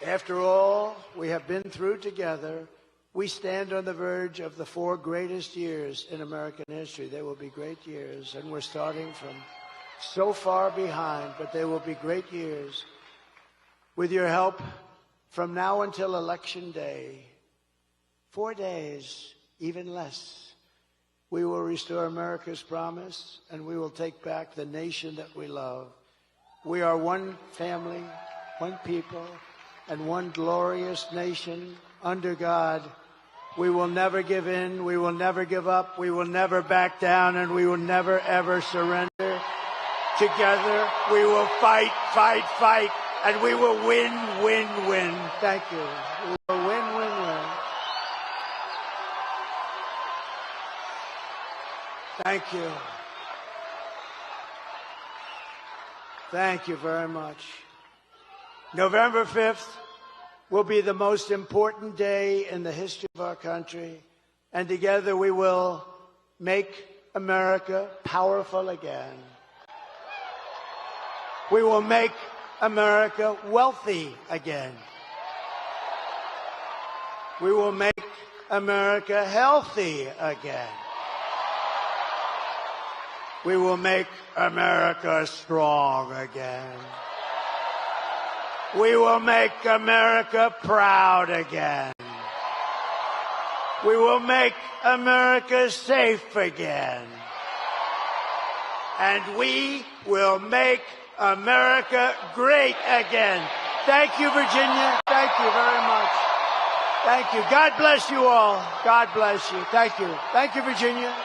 After all we have been through together, we stand on the verge of the 4 greatest years in American history. They will be great years, and we're starting from so far behind, but they will be great years. With your help, from now until Election Day, 4 days, even less, we will restore America's promise, and we will take back the nation that we love. We are one family, one people, and one glorious nation under God. We will never give in. We will never give up. We will never back down, and we will never, ever surrender. Together, we will fight, fight, fight, and we will win, win, win. Thank you. We will win, win, win. Thank you. Thank you very much. November 5th will be the most important day in the history of our country, and together we will make America powerful again. We will make America wealthy again. We will make America healthy again. We will make America strong again. We will make America proud again. We will make America safe again. And we will make America great again. Thank you, Virginia. Thank you very much. Thank you. God bless you all. God bless you. Thank you. Thank you, Virginia.